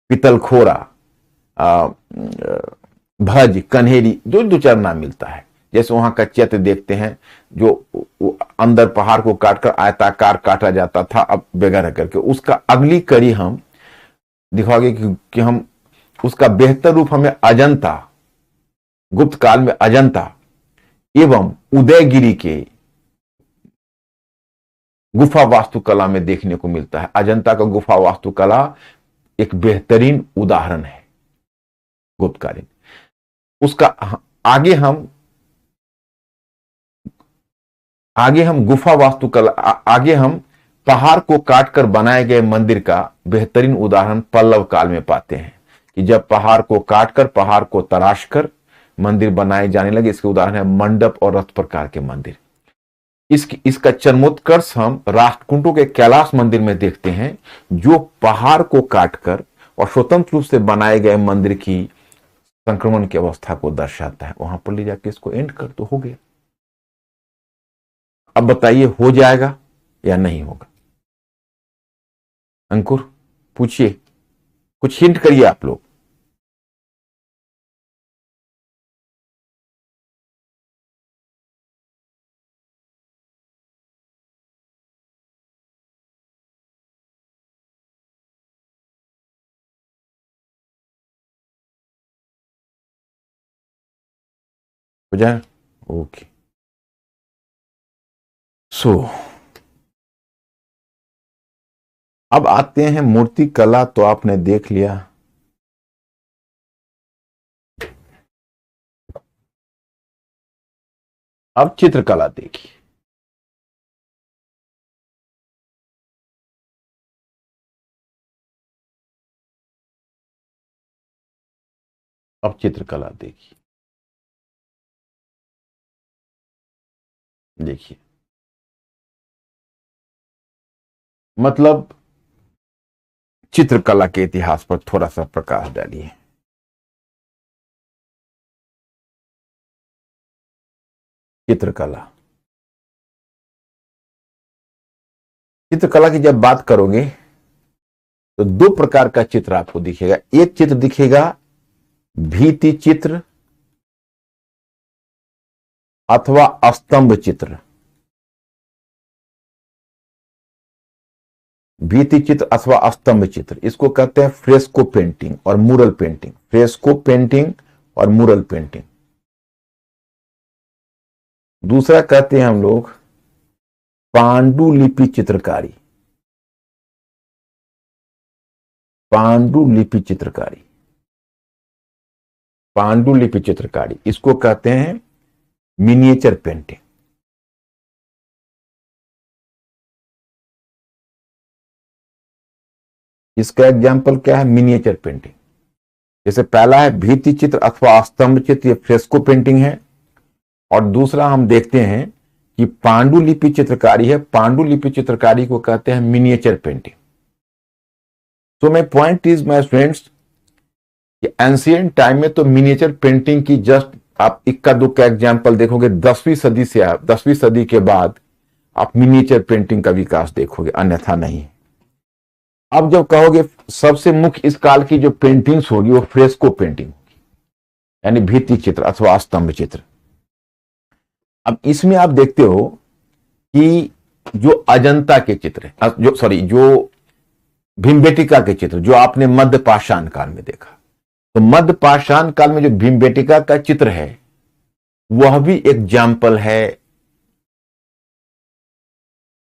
पितलखोरा, भज, कन्हेरी, दो चार नाम मिलता है। जैसे वहां का चैत्य देखते हैं जो अंदर पहाड़ को काटकर आयताकार काटा जाता था, अब वगैरह करके उसका अगली कड़ी हम दिखाओगे कि हम उसका बेहतर रूप हमें अजंता, गुप्त काल में अजंता एवं उदयगिरी के गुफा वास्तुकला में देखने को मिलता है। अजंता का गुफा वास्तुकला एक बेहतरीन उदाहरण है गुप्तकालीन। उसका आगे हम गुफा वास्तुकला, आगे हम पहाड़ को काटकर बनाए गए मंदिर का बेहतरीन उदाहरण पल्लव काल में पाते हैं कि जब पहाड़ को काटकर, पहाड़ को तराशकर मंदिर बनाए जाने लगे। इसके उदाहरण है मंडप और रथ प्रकार के मंदिर। इसका चरमोत्कर्ष हम राष्ट्रकूटों के कैलाश मंदिर में देखते हैं, जो पहाड़ को काटकर और स्वतंत्र रूप से बनाए गए मंदिर की संक्रमण की अवस्था को दर्शाता है। वहां पर ले जाके इसको एंड कर तो हो गया। अब बताइए हो जाएगा या नहीं होगा? अंकुर पूछिए, कुछ हिंट करिए आप लोग। हो जाए? ओके। अब आते हैं मूर्ति कला, तो आपने देख लिया। अब चित्रकला देखिए। अब चित्रकला देखिए। देखिए, मतलब चित्रकला के इतिहास पर थोड़ा सा प्रकाश डालिए। चित्रकला की जब बात करोगे तो दो प्रकार का चित्र आपको दिखेगा। एक चित्र दिखेगा भित्ति चित्र अथवा स्तंभ चित्र। भित्ति चित्र अथवा स्तंभ चित्र, इसको कहते हैं फ्रेस्को पेंटिंग और मुरल पेंटिंग। फ्रेस्को पेंटिंग और मुरल पेंटिंग। दूसरा कहते हैं हम लोग पांडुलिपि चित्रकारी। पांडुलिपि चित्रकारी, पांडुलिपि चित्रकारी, इसको कहते हैं मिनिएचर पेंटिंग। इसका एग्जाम्पल क्या है? Miniature painting. जैसे पहला है भित्ति चित्र अथवा स्तंभ चित्र, ये फ्रेस्को पेंटिंग है। और दूसरा हम देखते हैं कि पांडुलिपि चित्रकारी है। पांडुलिपि चित्रकारी को कहते हैं मिनिएचर पेंटिंग। तो my point is my friends कि एंशिएंट टाइम में तो मिनिएचर पेंटिंग की जस्ट आप इक्का दुक्का एग्जाम्पल देखोगे 10वीं सदी से, 10वीं सदी के बाद आप मिनिएचर पेंटिंग का विकास देखोगे, अन्यथा नहीं। अब जब कहोगे सबसे मुख्य इस काल की जो पेंटिंग्स होगी वो फ्रेस्को पेंटिंग होगी, यानी भित्ति चित्र अथवा स्तंभ चित्र। अब इसमें आप देखते हो कि जो अजंता के चित्र है, जो भीमबेटिका के चित्र जो आपने मध्य पाषाण काल में देखा, तो मध्य पाषाण काल में जो भीमबेटिका का चित्र है वह भी एग्जाम्पल है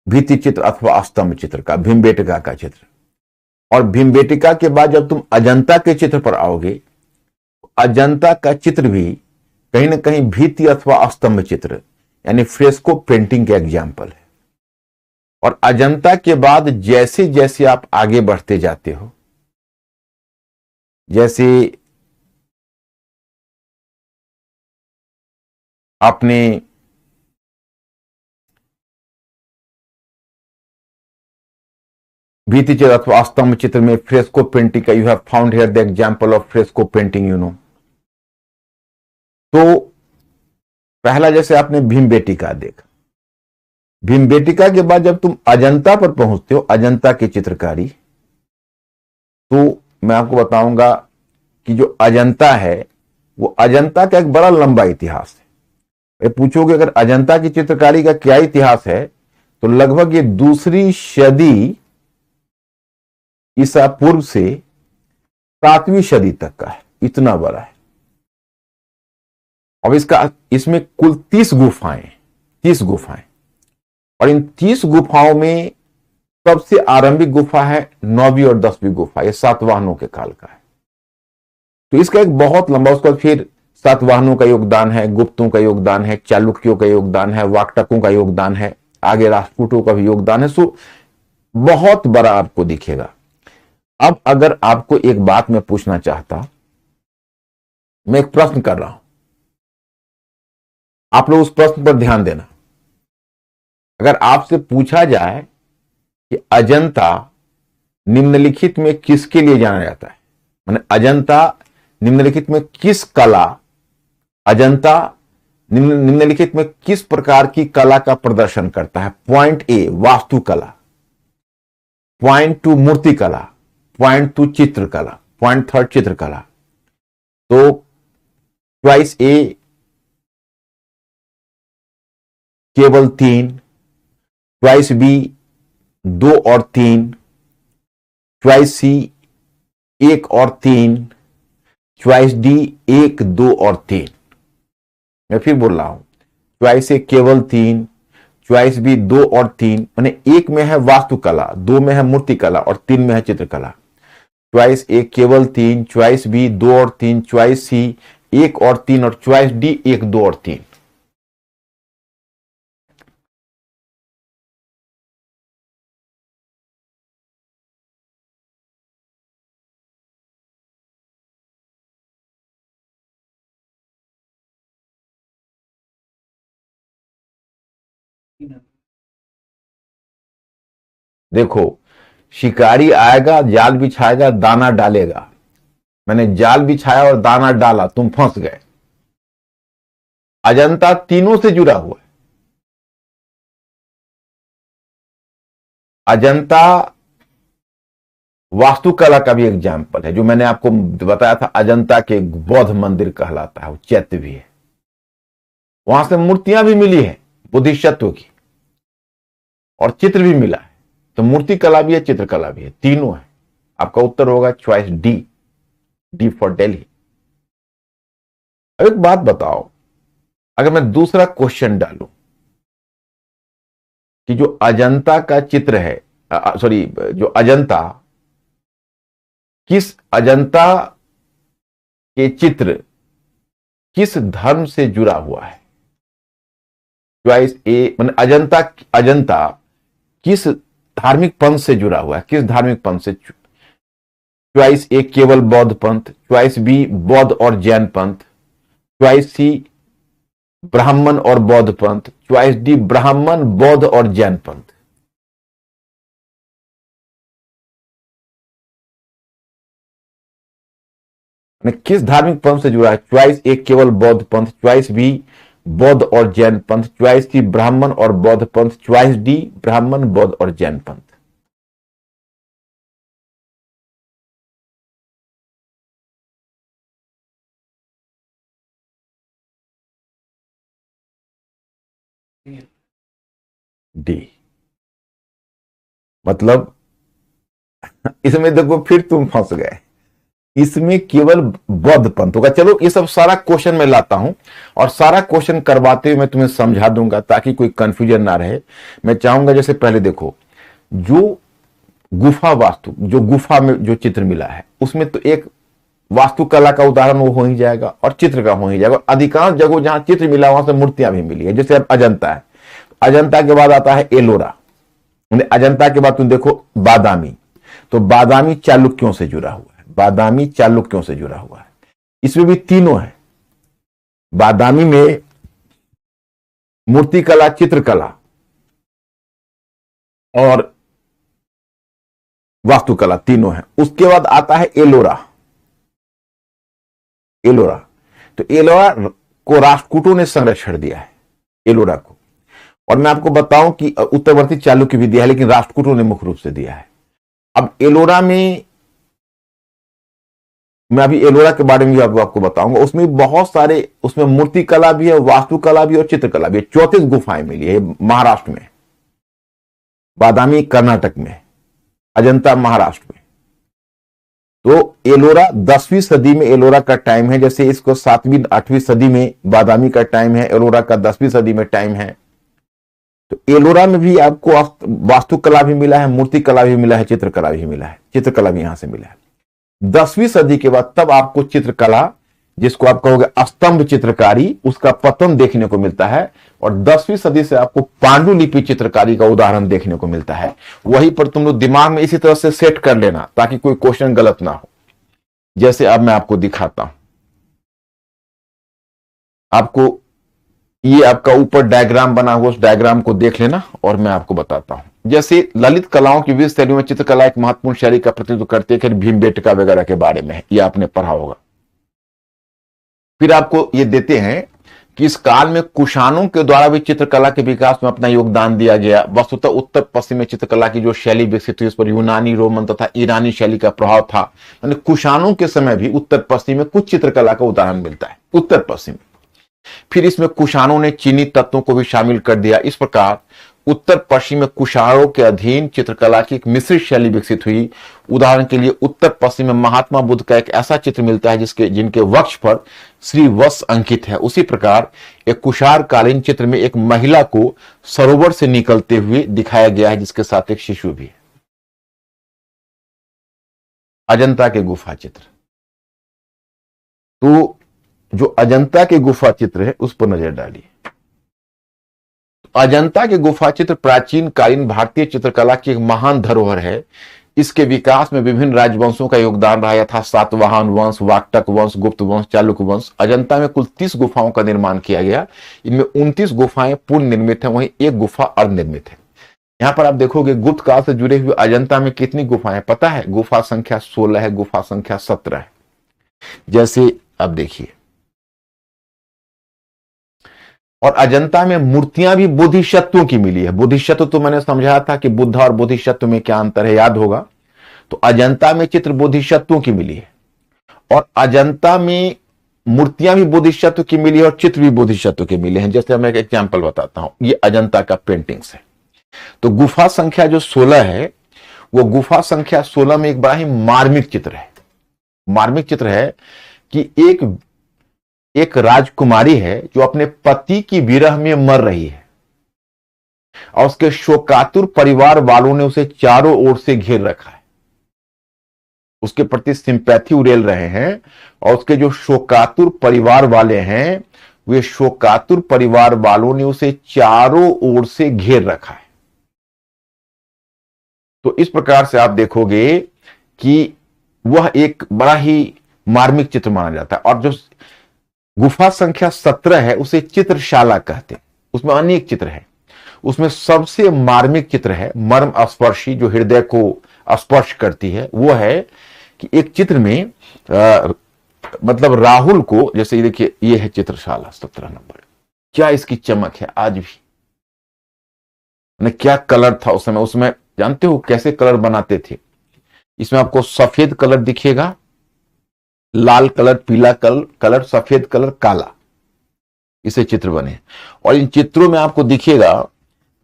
भित्ति चित्र अथवा स्तंभ चित्र का, भीमबेटिका का चित्र। और भीमबेटिका के बाद जब तुम अजंता के चित्र पर आओगे, अजंता का चित्र भी कहीं ना कहीं भित्ति अथवा स्तंभ चित्र यानी फ्रेस्को पेंटिंग का एग्जाम्पल है। और अजंता के बाद जैसे जैसे आप आगे बढ़ते जाते हो, जैसे आपने भित्ति चित्र अथवा स्तंभ चित्र में फ्रेस्को पेंटिंग का, you have found here the example of fresco painting, you know. तो पहला जैसे आपने भीमबेटिका देखा, भीमबेटिका के बाद जब तुम अजंता पर पहुंचते हो, अजंता की चित्रकारी, तो मैं आपको बताऊंगा कि जो अजंता है वो अजंता का एक बड़ा लंबा इतिहास है। पूछोगे अगर अजंता की चित्रकारी का क्या इतिहास है, तो लगभग ये दूसरी सदी ईसा पूर्व से 7वीं सदी तक का है, इतना बड़ा है। अब इसमें कुल 30 गुफाएं, और इन 30 गुफाओं में सबसे आरंभिक गुफा है 9वीं और 10वीं गुफा, ये सातवाहनों के काल का है। तो इसका एक बहुत लंबा, उसका फिर सातवाहनों का योगदान है, गुप्तों का योगदान है, चालुक्यों का योगदान है, वाकटकों का योगदान है, आगे राष्ट्रकूटों का भी योगदान है। सो बहुत बड़ा आपको दिखेगा। अब अगर आपको एक बात मैं पूछना चाहता, मैं एक प्रश्न कर रहा हूं, आप लोग उस प्रश्न पर ध्यान देना। अगर आपसे पूछा जाए कि अजंता निम्नलिखित में किसके लिए जाना जाता है, माने अजंता निम्नलिखित में किस कला, अजंता निम्नलिखित में किस प्रकार की कला का प्रदर्शन करता है? पॉइंट ए वास्तुकला, पॉइंट टू मूर्तिकला, पॉइंट टू चित्रकला, पॉइंट थर्ड चित्रकला। तो चॉइस ए केवल 3, चॉइस बी 2 और 3, चॉइस सी 1 और 3, चॉइस डी 1, 2 और 3। मैं फिर बोल रहा हूं, चॉइस ए केवल 3, चॉइस बी 2 और 3, माने 1 में है वास्तुकला, 2 में है मूर्तिकला और 3 में है चित्रकला। चॉइस ए केवल 3, चॉइस बी 2 और 3, चॉइस सी 1 और 3 और चॉइस डी 1, 2 और 3। देखो, शिकारी आएगा, जाल बिछाएगा, दाना डालेगा। मैंने जाल बिछाया और दाना डाला, तुम फंस गए। अजंता तीनों से जुड़ा हुआ है। अजंता वास्तुकला का भी एग्जाम्पल है, जो मैंने आपको बताया था, अजंता के बौद्ध मंदिर कहलाता है, वो चैत्य भी है। वहां से मूर्तियां भी मिली है बोधिसत्व की, और चित्र भी मिला है। तो मूर्ति कला भी है, चित्रकला भी है, तीनों है। आपका उत्तर होगा choice D, D for Delhi. अब एक बात बताओ, अगर मैं दूसरा क्वेश्चन डालूं कि जो अजंता का चित्र है, जो अजंता, किस अजंता के चित्र किस धर्म से जुड़ा हुआ है? चॉइस ए, माने अजंता किस धार्मिक पंथ से जुड़ा हुआ है, किस धार्मिक पंथ से? चॉइस ए केवल बौद्ध पंथ, चॉइस बी बौद्ध और जैन पंथ, चॉइस सी ब्राह्मण और बौद्ध पंथ, चॉइस डी ब्राह्मण बौद्ध और जैन पंथ। किस धार्मिक पंथ से जुड़ा है? चॉइस ए केवल बौद्ध पंथ, चॉइस बी बौद्ध और जैन पंथ, चॉइस सी ब्राह्मण और बौद्ध पंथ, चॉइस डी ब्राह्मण बौद्ध और जैन पंथ। डी। मतलब इसमें देखो फिर तुम फंस गए, इसमें केवल बौद्ध पंथ होगा। चलो ये सब सारा क्वेश्चन मैं लाता हूं और सारा क्वेश्चन करवाते हुए मैं तुम्हें समझा दूंगा ताकि कोई कंफ्यूजन ना रहे। मैं चाहूंगा जैसे पहले देखो, जो गुफा वास्तु, जो गुफा में जो चित्र मिला है उसमें तो एक वास्तुकला का उदाहरण वो हो ही जाएगा और चित्र का हो ही जाएगा। अधिकांश जगहों जहां चित्र मिला वहां से मूर्तियां भी मिली है। जैसे अब अजंता है, अजंता के बाद आता है एलोरा, अजंता के बाद तुम देखो बादामी, तो बादामी चालुक्यों से जुड़ा हुआ है, बादामी चालुक्यों से जुड़ा हुआ है। इसमें भी तीनों है, बादामी में मूर्तिकला, चित्रकला और वास्तुकला तीनों है। उसके बाद आता है एलोरा, एलोरा, तो एलोरा को राष्ट्रकूटों ने संरक्षण दिया है, एलोरा को। और मैं आपको बताऊं कि उत्तरवर्ती चालुक्य भी दिया है, लेकिन राष्ट्रकूटों ने मुख्य रूप से दिया है। अब एलोरा में मैं अभी एलोरा के बारे में भी आपको बताऊंगा। उसमें बहुत सारे, उसमें मूर्तिकला भी है, वास्तुकला भी और चित्रकला भी है। 34 गुफाएं मिली है महाराष्ट्र में, बादामी कर्नाटक में, अजंता महाराष्ट्र में। तो एलोरा 10वीं सदी में एलोरा का टाइम है, जैसे इसको 7वीं 8वीं सदी में बादामी का टाइम है, एलोरा का 10वीं सदी में टाइम है। तो एलोरा में भी आपको वास्तुकला भी मिला है, मूर्तिकला भी मिला है, चित्रकला भी मिला है, चित्रकला भी यहां से मिला है। 10वीं सदी के बाद तब आपको चित्रकला, जिसको आप कहोगे स्तंभ चित्रकारी, उसका पतन देखने को मिलता है। और 10वीं सदी से आपको पांडुलिपि चित्रकारी का उदाहरण देखने को मिलता है। वहीं पर तुम लोग दिमाग में इसी तरह से सेट कर लेना ताकि कोई क्वेश्चन गलत ना हो। जैसे अब मैं आपको दिखाता हूं, आपको ये आपका ऊपर डायग्राम बना हुआ, उस डायग्राम को देख लेना और मैं आपको बताता हूं। जैसे ललित कलाओं की विविध शैलियों में चित्रकला एक महत्वपूर्ण शैली का प्रतिनिधित्व करती है, भीमबेटका वगैरह के बारे में है, ये आपने पढ़ा होगा। फिर आपको ये देते हैं कि इस काल में कुषाणों के द्वारा भी चित्रकला के विकास में अपना योगदान दिया गया। वस्तुतः उत्तर पश्चिमी चित्रकला की जो शैली विकसित हुई, उस पर यूनानी, रोमन तथा ईरानी शैली का प्रभाव था। यानी कुषाणों के समय भी उत्तर पश्चिम में कुछ चित्रकला का उदाहरण मिलता है, उत्तर पश्चिम। फिर इसमें कुषाणों ने चीनी तत्वों को भी शामिल कर दिया। इस प्रकार उत्तर पश्चिम में कुषाणों के अधीन चित्रकला की एक मिश्रित शैली विकसित हुई। उदाहरण के लिए उत्तर पश्चिम में महात्मा बुद्ध का एक ऐसा चित्र मिलता है जिनके वक्ष पर श्री वत्स अंकित है। उसी प्रकार एक कुषाण कालीन चित्र में एक महिला को सरोवर से निकलते हुए दिखाया गया है, जिसके साथ एक शिशु भी है। अजंता के गुफा चित्र, तो जो अजंता के गुफा चित्र है उस पर नजर डालिए। अजंता के गुफा चित्र प्राचीन कालीन भारतीय चित्रकला की एक महान धरोहर है। इसके विकास में विभिन्न राजवंशों का योगदान रहा, यथा सातवाहन वंश, वाकटक वंश, गुप्त वंश, चालुक्य वंश। अजंता में कुल 30 गुफाओं का निर्माण किया गया। इनमें 29 गुफाएं पूर्ण निर्मित है, वहीं एक गुफा अर्धनिर्मित है। यहां पर आप देखोगे गुप्त काल से जुड़े हुए अजंता में कितनी गुफाएं पता है? गुफा संख्या 16 है, गुफा संख्या 17 है। जैसे अब देखिए, और अजंता में मूर्तियां भी बोधिसत्वों की मिली है। बोधिसत्व तो मैंने समझा था कि बुद्ध और बोधिसत्व में क्या अंतर है, याद होगा। तो अजंता में चित्र बोधिसत्वों की मिली है और अजंता में मूर्तियां भी बोधिसत्व की मिली है और चित्र भी बोधिसत्व के मिले हैं। जैसे मैं एक एग्जांपल बताता हूं, ये अजंता का पेंटिंग्स है। तो गुफा संख्या जो 16 है, वो गुफा संख्या 16 में एक बड़ा ही मार्मिक चित्र है। मार्मिक चित्र है कि एक राजकुमारी है जो अपने पति की विरह में मर रही है और उसके शोकातुर परिवार वालों ने उसे चारों ओर से घेर रखा है, उसके प्रति सिंपैथी उड़ेल रहे हैं। और उसके जो शोकातुर परिवार वाले हैं, वे शोकातुर परिवार वालों ने उसे चारों ओर से घेर रखा है। तो इस प्रकार से आप देखोगे कि वह एक बड़ा ही मार्मिक चित्र माना जाता है। और जो गुफा संख्या 17 है उसे चित्रशाला कहते हैं। उसमें अनेक चित्र हैं, उसमें सबसे मार्मिक चित्र है, मर्म स्पर्शी, जो हृदय को स्पर्श करती है। वो है कि एक चित्र में मतलब राहुल को, जैसे ये देखिए, ये है चित्रशाला 17 नंबर। क्या इसकी चमक है आज भी, क्या कलर था उस समय। उसमें जानते हो कैसे कलर बनाते थे? इसमें आपको सफेद कलर दिखेगा, लाल कलर, पीला कलर, सफेद कलर, काला, इसे चित्र बने। और इन चित्रों में आपको दिखेगा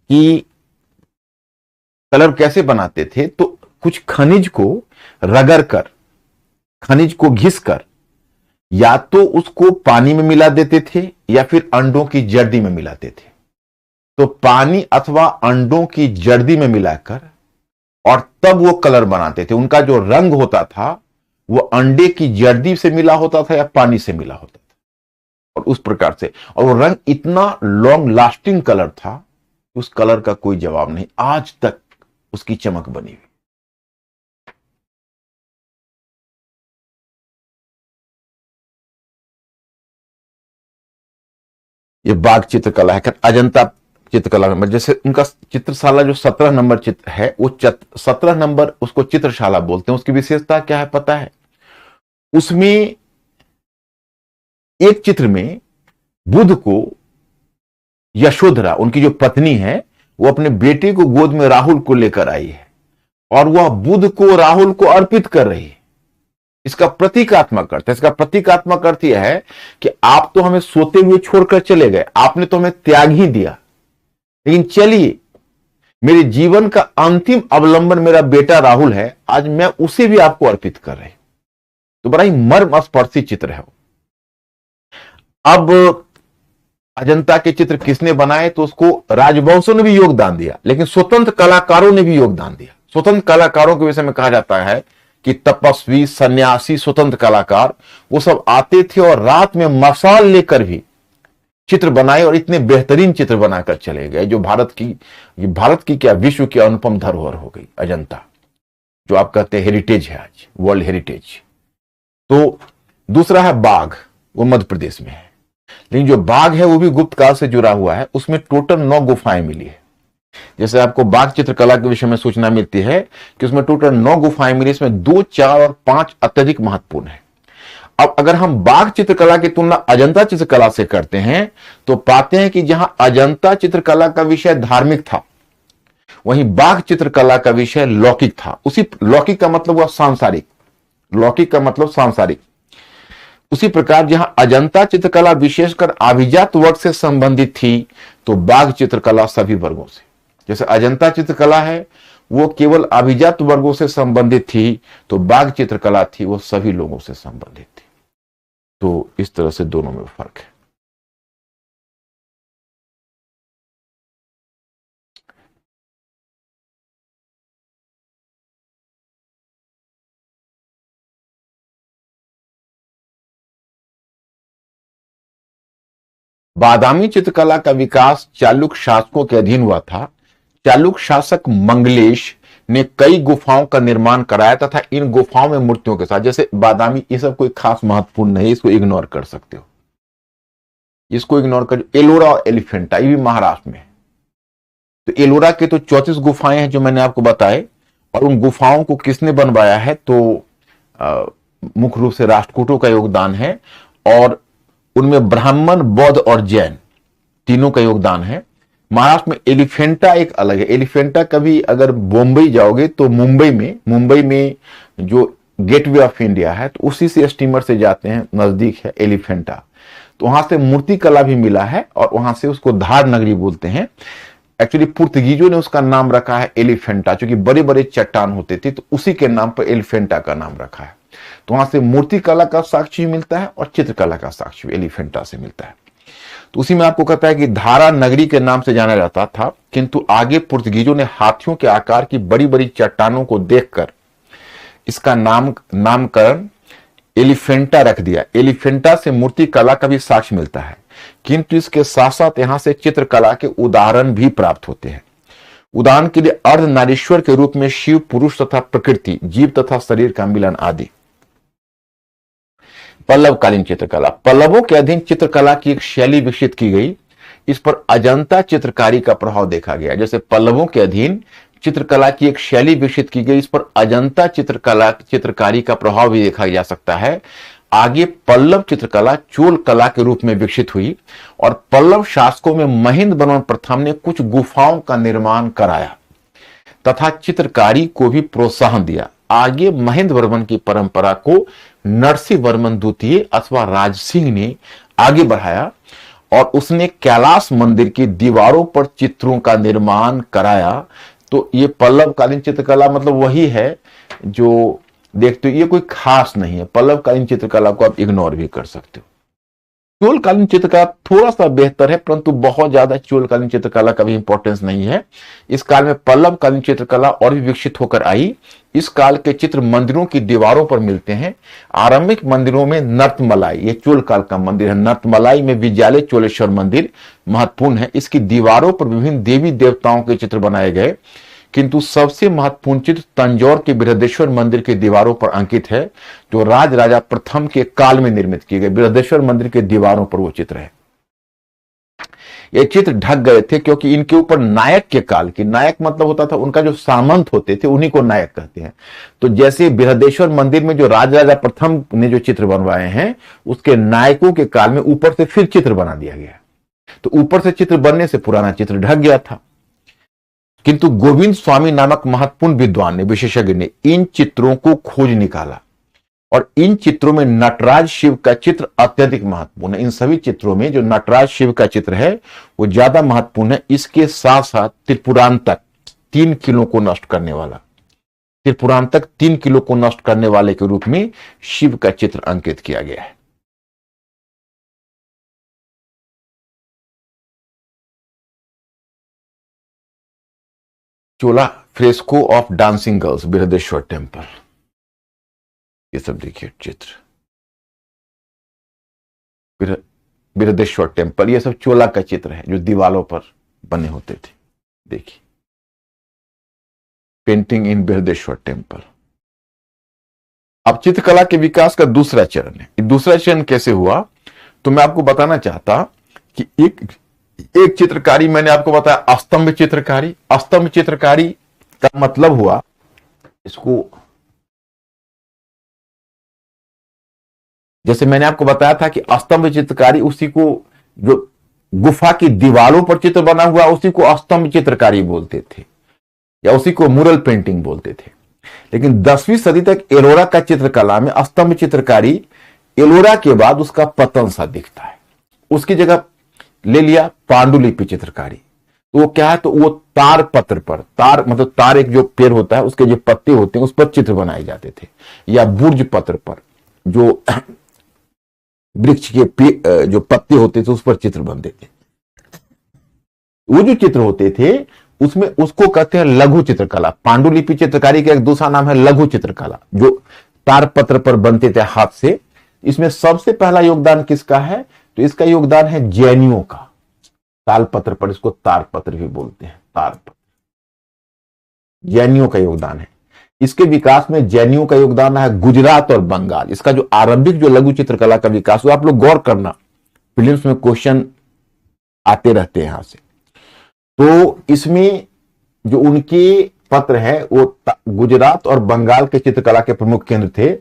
कि कलर कैसे बनाते थे। तो कुछ खनिज को रगड़कर, खनिज को घिसकर, या तो उसको पानी में मिला देते थे या फिर अंडों की जर्दी में मिलाते थे। तो पानी अथवा अंडों की जर्दी में मिलाकर और तब वो कलर बनाते थे। उनका जो रंग होता था वो अंडे की जर्दी से मिला होता था या पानी से मिला होता था, और उस प्रकार से, और वो रंग इतना लॉन्ग लास्टिंग कलर था, उस कलर का कोई जवाब नहीं, आज तक उसकी चमक बनी हुई। ये बाघ चित्रकला है, अजंता चित्रकला नंबर, जैसे उनका चित्रशाला जो 17 नंबर चित्र है, वो 17 नंबर उसको चित्रशाला बोलते हैं। उसकी विशेषता क्या है पता है? उसमें एक चित्र में बुध को यशोधरा, उनकी जो पत्नी है, वो अपने बेटे को गोद में राहुल को लेकर आई है, और वह बुध को राहुल को अर्पित कर रही है। इसका प्रतीकात्मक अर्थ है, इसका प्रतीकात्मक अर्थ यह है कि आप तो हमें सोते हुए छोड़कर चले गए, आपने तो हमें त्याग ही दिया, लेकिन चलिए, मेरे जीवन का अंतिम अवलंबन मेरा बेटा राहुल है, आज मैं उसे भी आपको अर्पित कर रही। तो बड़ा ही मर्म स्पर्शी चित्र है। अब अजंता के चित्र किसने बनाए? तो उसको राजवंशों ने भी योगदान दिया, लेकिन स्वतंत्र कलाकारों ने भी योगदान दिया। स्वतंत्र कलाकारों के विषय में कहा जाता है कि तपस्वी, सन्यासी, स्वतंत्र कलाकार, वो सब आते थे और रात में मशाल लेकर भी चित्र बनाए, और इतने बेहतरीन चित्र बनाकर चले गए, जो भारत की क्या, विश्व की अनुपम धरोहर हो गई अजंता, जो आप कहते हैं हेरिटेज है, आज वर्ल्ड हेरिटेज। तो दूसरा है बाघ, वो मध्य प्रदेश में है, लेकिन जो बाघ है वो भी गुप्त काल से जुड़ा हुआ है। उसमें टोटल 9 गुफाएं मिली है। जैसे आपको बाघ चित्रकला के विषय में सूचना मिलती है कि उसमें टोटल 9 गुफाएं मिली, इसमें 2, 4 और 5 अत्यधिक महत्वपूर्ण है। अब अगर हम बाघ चित्रकला की तुलना अजंता चित्रकला से करते हैं, तो पाते हैं कि जहां अजंता चित्रकला का विषय धार्मिक था, वहीं बाघ चित्रकला का विषय लौकिक था। उसी लौकिक का मतलब हुआ सांसारिक, लौकिक का मतलब सांसारिक। उसी प्रकार जहां अजंता चित्रकला विशेषकर अभिजात वर्ग से संबंधित थी, तो बाघ चित्रकला सभी वर्गों से। जैसे अजंता चित्रकला है वो केवल अभिजात वर्गों से संबंधित थी, तो बाघ चित्रकला थी वो सभी लोगों से संबंधित थी। तो इस तरह से दोनों में फर्क है। बादामी चित्रकला का विकास चालुक्य शासकों के अधीन हुआ था। चालुक्य शासक मंगलेश ने कई गुफाओं का निर्माण कराया तथा इन गुफाओं में मूर्तियों के साथ, जैसे बादामी, ये सब कोई खास महत्वपूर्ण नहीं, इसको इग्नोर कर सकते हो, इसको इग्नोर कर। एलोरा और एलिफेंटा, ये भी महाराष्ट्र में है। तो एलोरा के तो 34 गुफाएं हैं जो मैंने आपको बताए, और उन गुफाओं को किसने बनवाया है? तो मुख्य रूप से राष्ट्रकूटों का योगदान है, और उनमें ब्राह्मण, बौद्ध और जैन तीनों का योगदान है। महाराष्ट्र में एलिफेंटा एक अलग है। एलिफेंटा कभी अगर बॉम्बई जाओगे तो मुंबई में जो गेटवे ऑफ इंडिया है, तो उसी से स्टीमर से जाते हैं, नजदीक है एलिफेंटा। तो वहां से मूर्ति कला भी मिला है, और वहां से उसको धार नगरी बोलते हैं। एक्चुअली पुर्तगीजों ने उसका नाम रखा है एलिफेंटा, क्योंकि बड़े बड़े चट्टान होते थे, तो उसी के नाम पर एलिफेंटा का नाम रखा है। तो वहां से मूर्ति कला का साक्ष्य मिलता है, और चित्रकला का साक्ष्य एलिफेंटा से मिलता है। तो उसी में आपको कहता है कि धारा नगरी के नाम से जाना जाता था, किंतु आगे पुर्तगीजों ने हाथियों के आकार की बड़ी बड़ी चट्टानों को देखकर इसका नामकरण एलिफेंटा रख दिया। एलिफेंटा से मूर्ति कला का भी साक्ष्य मिलता है, किंतु इसके साथ साथ यहां से चित्रकला के उदाहरण भी प्राप्त होते हैं। उदाहरण के लिए अर्धनारीश्वर के रूप में शिव, पुरुष तथा प्रकृति, जीव तथा शरीर का मिलन आदि। पल्लवकालीन चित्रकला, पल्लवों के अधीन चित्रकला की एक शैली विकसित की गई, इस पर अजंता चित्रकारी का प्रभाव देखा गया। जैसे पल्लवों के अधीन चित्रकला की एक शैली विकसित की गई, इस पर अजंता चित्रकारी का प्रभाव भी देखा जा सकता है। आगे पल्लव चित्रकला चोल कला के रूप में विकसित हुई, और पल्लव शासकों में महेंद्र वर्मन प्रथम ने कुछ गुफाओं का निर्माण कराया तथा चित्रकारी को भी प्रोत्साहन दिया। आगे महेंद्र वर्मन की परंपरा को नरसिंह वर्मन द्वितीय अथवा राजसिंह ने आगे बढ़ाया, और उसने कैलाश मंदिर की दीवारों पर चित्रों का निर्माण कराया। तो ये पल्लवकालीन चित्रकला मतलब वही है जो देखते हो, ये कोई खास नहीं है। पल्लवकालीन चित्रकला को आप इग्नोर भी कर सकते हो। चोलकालीन चित्रकला थोड़ा सा बेहतर है, परंतु बहुत ज्यादा चोलकालीन चित्रकला का भी इंपॉर्टेंस नहीं है। इस काल में पल्लवकालीन चित्रकला और भी विकसित होकर आई। इस काल के चित्र मंदिरों की दीवारों पर मिलते हैं। आरंभिक मंदिरों में नर्तमलाई, ये चोल काल का मंदिर है, नर्तमलाई में विजयालय चोलेश्वर मंदिर महत्वपूर्ण है। इसकी दीवारों पर विभिन्न देवी देवताओं के चित्र बनाए गए, किंतु सबसे महत्वपूर्ण चित्र तंजौर के बृहदेश्वर मंदिर की दीवारों पर अंकित है, जो राजराजा प्रथम के काल में निर्मित किए गए। बृहदेश्वर मंदिर के दीवारों पर वो चित्र है। ये चित्र ढक गए थे क्योंकि इनके ऊपर नायक के काल की, नायक मतलब होता था उनका जो सामंत होते थे, उन्हीं को नायक कहते हैं। तो जैसे बृहदेश्वर मंदिर में जो राजराजा प्रथम ने जो चित्र बनवाए हैं, उसके नायकों के काल में ऊपर से फिर चित्र बना दिया गया। तो ऊपर से चित्र बनने से पुराना चित्र ढक गया था। किंतु गोविंद स्वामी नामक महत्वपूर्ण विद्वान ने, विशेषज्ञ ने इन चित्रों को खोज निकाला और इन चित्रों में नटराज शिव का चित्र अत्यधिक महत्वपूर्ण है। इन सभी चित्रों में जो नटराज शिव का चित्र है वो ज्यादा महत्वपूर्ण है। इसके साथ साथ त्रिपुरांतक 3 किलो को नष्ट करने वाला, त्रिपुरांतक 3 किलो को नष्ट करने वाले के रूप में शिव का चित्र अंकित किया गया है। Chola fresco of dancing girls, Brihadeeswara temple, ये सब देखिए चित्र, बृहदेश्वर टेम्पल, ये सब चोला का चित्र है जो दीवालों पर बने होते थे। देखिए पेंटिंग इन बृहदेश्वर टेम्पल। अब चित्रकला के विकास का दूसरा चरण है। दूसरा चरण कैसे हुआ, तो मैं आपको बताना चाहता कि एक चित्रकारी मैंने आपको बताया अस्तंभ चित्रकारी। अस्तंभ चित्रकारी का मतलब हुआ, इसको जैसे मैंने आपको बताया था कि अस्तंभ चित्रकारी, उसी को जो गुफा की दीवारों पर चित्र बना हुआ उसी को अस्तंभ चित्रकारी बोलते थे, या उसी को मुरल पेंटिंग बोलते थे। लेकिन 10वीं सदी तक एलोरा का चित्रकला में अस्तंभ चित्रकारी, एलोरा के बाद उसका पतन सा दिखता है। उसकी जगह ले लिया पांडुलिपि चित्रकारी। तो वो क्या है, तो वो तार पत्र पर, तार मतलब तार एक जो पेड़ होता है उसके जो पत्ते होते हैं उस पर चित्र बनाए जाते थे, या बुर्ज पत्र पर जो वृक्ष के जो पत्ते होते थे उस पर चित्र बनते थे। वो जो चित्र होते थे उसमें, उसको कहते हैं लघु चित्रकला। पांडुलिपि चित्रकारी का एक दूसरा नाम है लघु चित्रकला, जो तार पत्र पर बनते थे हाथ से। इसमें सबसे पहला योगदान किसका है, तो इसका योगदान है जैनियों का। ताल पत्र पर, इसको तार पत्र भी बोलते हैं, तार पत्र, जैनियों का योगदान है। इसके विकास में जैनियों का योगदान है गुजरात और बंगाल। इसका जो आरंभिक जो लघु चित्रकला का विकास हुआ, आप लोग गौर करना, प्रीलिम्स में क्वेश्चन आते रहते हैं यहां से। तो इसमें जो उनके पत्र है वो गुजरात और बंगाल के चित्रकला के प्रमुख केंद्र थे,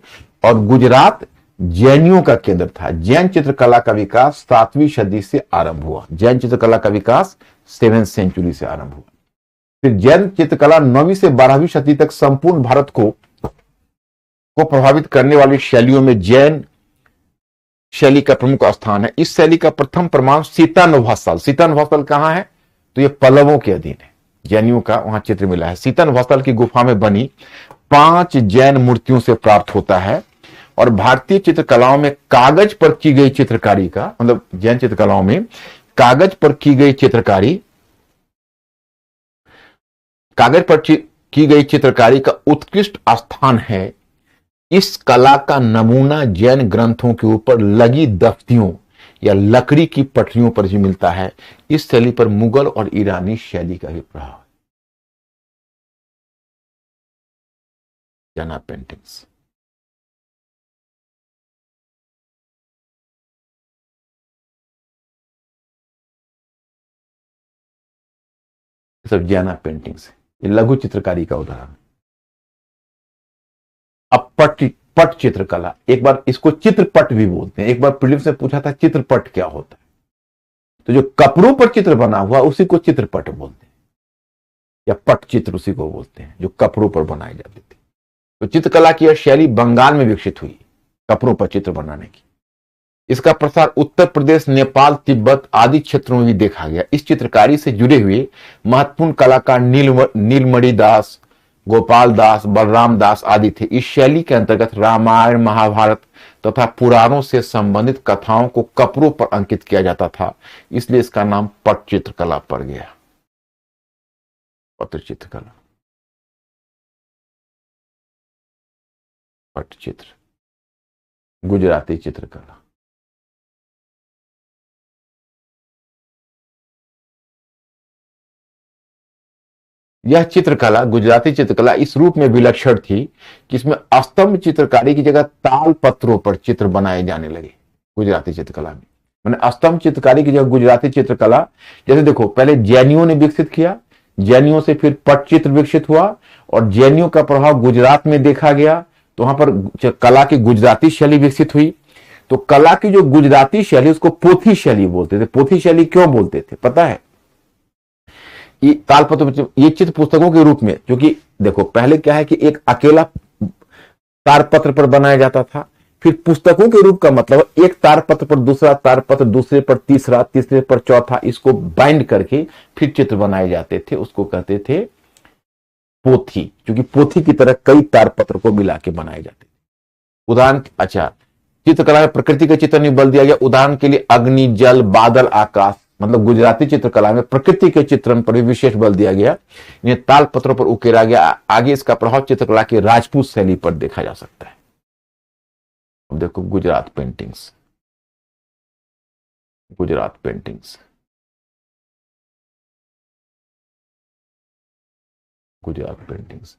और गुजरात जैनियों का केंद्र था। जैन चित्रकला का विकास 7वीं सदी से आरंभ हुआ। जैन चित्रकला का विकास 7th सेंचुरी से आरंभ हुआ। फिर जैन चित्रकला 9वीं से 12वीं सदी तक संपूर्ण भारत को प्रभावित करने वाली शैलियों में जैन शैली का प्रमुख स्थान है। इस शैली का प्रथम प्रमाण सीतानवासल। सीतानवासल कहां है, तो ये पल्लवों के अधीन है। जैनियों का वहां चित्र मिला है। सीतानवासल की गुफा में बनी 5 जैन मूर्तियों से प्राप्त होता है। और भारतीय चित्रकलाओं में कागज पर की गई चित्रकारी का, मतलब जैन चित्रकलाओं में कागज पर की गई चित्रकारी, कागज पर की गई चित्रकारी का उत्कृष्ट स्थान है। इस कला का नमूना जैन ग्रंथों के ऊपर लगी दफ्तियों या लकड़ी की पटरियों पर भी मिलता है। इस शैली पर मुगल और ईरानी शैली का भी प्रभाव है। जैना पेंटिंग्स, सब जैना पेंटिंग्स है। ये लघु चित्रकारी का उदाहरण। अब पट चित्रकला, एक बार इसको चित्रपट भी बोलते हैं। एक बार प्रीलिम्स से पूछा था चित्रपट क्या होता है, तो जो कपड़ों पर चित्र बना हुआ उसी को चित्रपट बोलते हैं, या पट चित्र उसी को बोलते हैं जो कपड़ों पर बनाए जाते थे। तो चित्रकला की यह शैली बंगाल में विकसित हुई, कपड़ों पर चित्र बनाने की। इसका प्रसार उत्तर प्रदेश, नेपाल, तिब्बत आदि क्षेत्रों में भी देखा गया। इस चित्रकारी से जुड़े हुए महत्वपूर्ण कलाकार नीलमणि दास, गोपाल दास, बलराम दास आदि थे। इस शैली के अंतर्गत रामायण, महाभारत तथा पुराणों से संबंधित कथाओं को कपड़ों पर अंकित किया जाता था, इसलिए इसका नाम पटचित्र कला पड़ गया। पटचित्र कला, पटचित्र, गुजराती चित्रकला। यह चित्रकला, गुजराती चित्रकला इस रूप में विलक्षण थी कि इसमें स्तंभ चित्रकारी की जगह ताल पत्रों पर चित्र बनाए जाने लगे। गुजराती चित्रकला में मैंने स्तंभ चित्रकारी की जगह गुजराती चित्रकला, जैसे देखो पहले जैनियों ने विकसित किया, जैनियों से फिर पटचित्र विकसित हुआ और जैनियों का प्रभाव गुजरात में देखा गया, तो वहां पर कला की गुजराती शैली विकसित हुई। तो कला की जो गुजराती शैली उसको पोथी शैली बोलते थे। पोथी शैली क्यों बोलते थे पता है? तालपत्र, ये चित्र पुस्तकों के रूप में, क्योंकि देखो पहले क्या है कि एक अकेला तारपत्र पर बनाया जाता था, फिर पुस्तकों के रूप का मतलब एक तारपत्र पर दूसरा तारपत्र, दूसरे पर तीसरा, तीसरे पर चौथा, इसको बाइंड करके फिर चित्र बनाए जाते थे, उसको कहते थे पोथी, क्योंकि पोथी की तरह कई तारपत्र को मिला के बनाए जाते थे। उदाहरण, अच्छा, चित्रकला में प्रकृति का चित्र नहीं बल दिया गया। उदाहरण के लिए अग्नि, जल, बादल, आकाश, मतलब गुजराती चित्रकला में प्रकृति के चित्रण पर भी विशेष बल दिया गया, इन्हें ताल पत्रों पर उकेरा गया। आगे इसका प्रभाव चित्रकला की राजपूत शैली पर देखा जा सकता है। अब देखो Gujarat paintings, Gujarat paintings, Gujarat paintings,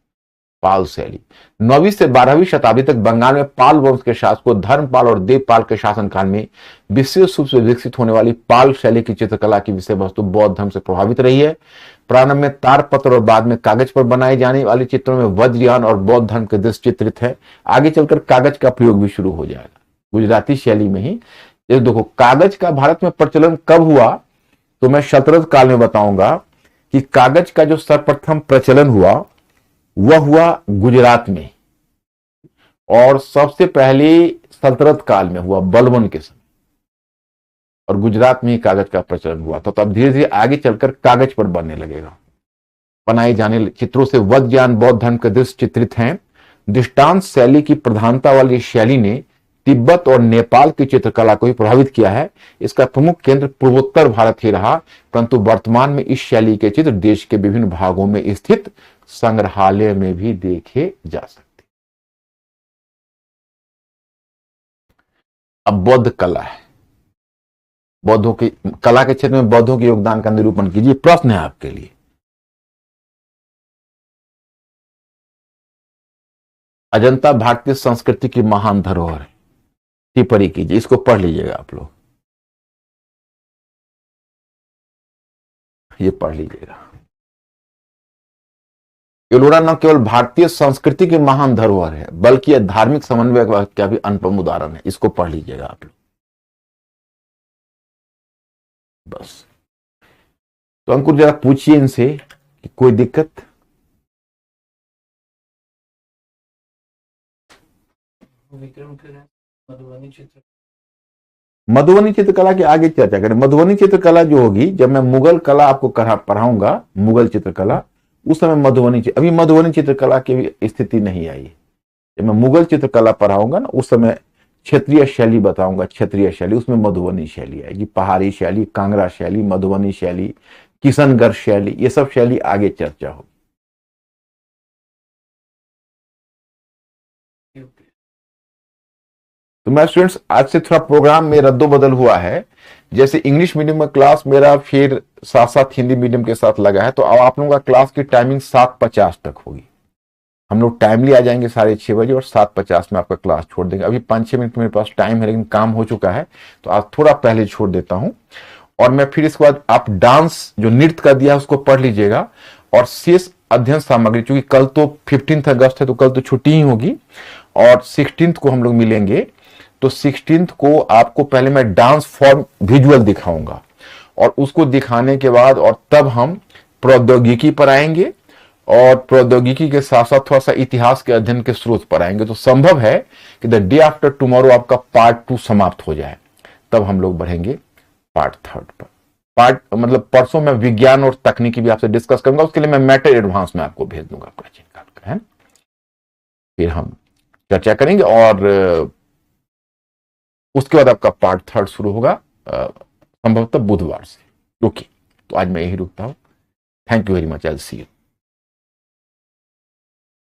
Pala शैली। 9वीं से 12वीं शताब्दी तक बंगाल में पाल वंश के शासकों धर्मपाल और देवपाल के शासनकाल में विशेष रूप से विकसित होने वाली पाल शैली की चित्रकला की विषय वस्तु बौद्ध धर्म से प्रभावित रही है। प्रारंभ में तारपत्र और बाद में कागज पर बनाए जाने वाले चित्रों में वज्रयान और बौद्ध धर्म के दृश्य चित्रित है। आगे चलकर कागज का प्रयोग भी शुरू हो जाएगा गुजराती शैली में ही। देखो कागज का भारत में प्रचलन कब हुआ, तो मैं शतरंज काल में बताऊंगा कि कागज का जो सर्वप्रथम प्रचलन हुआ वह हुआ गुजरात में, और सबसे पहले सल्तनत काल में हुआ बलबन के समय, और गुजरात में ही कागज का प्रचलन हुआ। तो तब धीरे धीरे आगे चलकर कागज पर बनने लगेगा। बनाए जाने चित्रों से वज्रयान, बौद्ध धर्म के दृश्य चित्रित हैं। दृष्टांत शैली की प्रधानता वाली शैली ने तिब्बत और नेपाल की चित्रकला को भी प्रभावित किया है। इसका प्रमुख केंद्र पूर्वोत्तर भारत ही रहा, परंतु वर्तमान में इस शैली के चित्र देश के विभिन्न भागों में स्थित संग्रहालय में भी देखे जा सकते। अब बौद्ध कला है, बौद्धों की कला के क्षेत्र में बौद्धों के योगदान का निरूपण कीजिए। प्रश्न है आपके लिए, अजंता भारतीय संस्कृति की महान धरोहर है, टिप्पणी कीजिए। इसको पढ़ लीजिएगा आप लोग, ये पढ़ लीजिएगा। एलोरा न केवल भारतीय संस्कृति की महान धरोहर है बल्कि यह धार्मिक समन्वय का भी अनुपम उदाहरण है। इसको पढ़ लीजिएगा आप लोग बस। तो अंकुर जरा पूछिए इनसे कि कोई दिक्कत? विक्रम के मधुबनी चित्र, मधुबनी चित्रकला की आगे चर्चा करें। मधुबनी चित्रकला जो होगी, जब मैं मुगल कला आपको पढ़ाऊंगा, मुगल चित्रकला, उस समय अभी मधुबनी चित्रकला की स्थिति नहीं आई। जब मैं मुगल चित्रकला पढ़ाऊंगा ना, उस समय क्षेत्रीय शैली बताऊंगा, क्षेत्रीय शैली, उसमें मधुबनी शैली आएगी। पहाड़ी शैली, कांगड़ा शैली, मधुबनी शैली, किशनगढ़ शैली, ये सब शैली आगे चर्चा होगी। तो मैं स्टूडेंट्स आज से थोड़ा प्रोग्राम में रद्दोबदल हुआ है। जैसे इंग्लिश मीडियम का क्लास मेरा फिर साथ साथ हिंदी मीडियम के साथ लगा है, तो अब आप लोगों का क्लास की टाइमिंग 7:50 तक होगी। हम लोग टाइमली आ जाएंगे 6:30 बजे और 7:50 में आपका क्लास छोड़ देंगे। अभी 5-6 मिनट मेरे पास टाइम है, लेकिन काम हो चुका है तो आज थोड़ा पहले छोड़ देता हूं। और मैं फिर इसके बाद आप डांस जो नृत्य का दिया है उसको पढ़ लीजिएगा, और शेष अध्ययन सामग्री, क्योंकि कल तो 15 अगस्त है तो कल तो छुट्टी ही होगी, और 16 को हम लोग मिलेंगे। तो 16 को आपको पहले मैं डांस फॉर्म विजुअल दिखाऊंगा, और उसको दिखाने के बाद और तब हम प्रौद्योगिकी पर आएंगे, और प्रौद्योगिकी के साथ साथ थोड़ा सा इतिहास के अध्ययन के स्रोत पर आएंगे। तो संभव है कि द डे आफ्टर टुमारो आपका पार्ट 2 समाप्त हो जाए, तब हम लोग बढ़ेंगे पार्ट 3 पर। पार्ट मतलब परसों मैं विज्ञान और तकनीकी भी आपसे डिस्कस करूंगा, उसके लिए मैं मैटर एडवांस में आपको भेज दूंगा प्राचीन काल का, है। फिर हम चर्चा करेंगे और उसके बाद आपका पार्ट 3 शुरू होगा संभवतः बुधवार से। ओके, तो आज मैं यही रुकता हूं। Thank you very much, I will see you.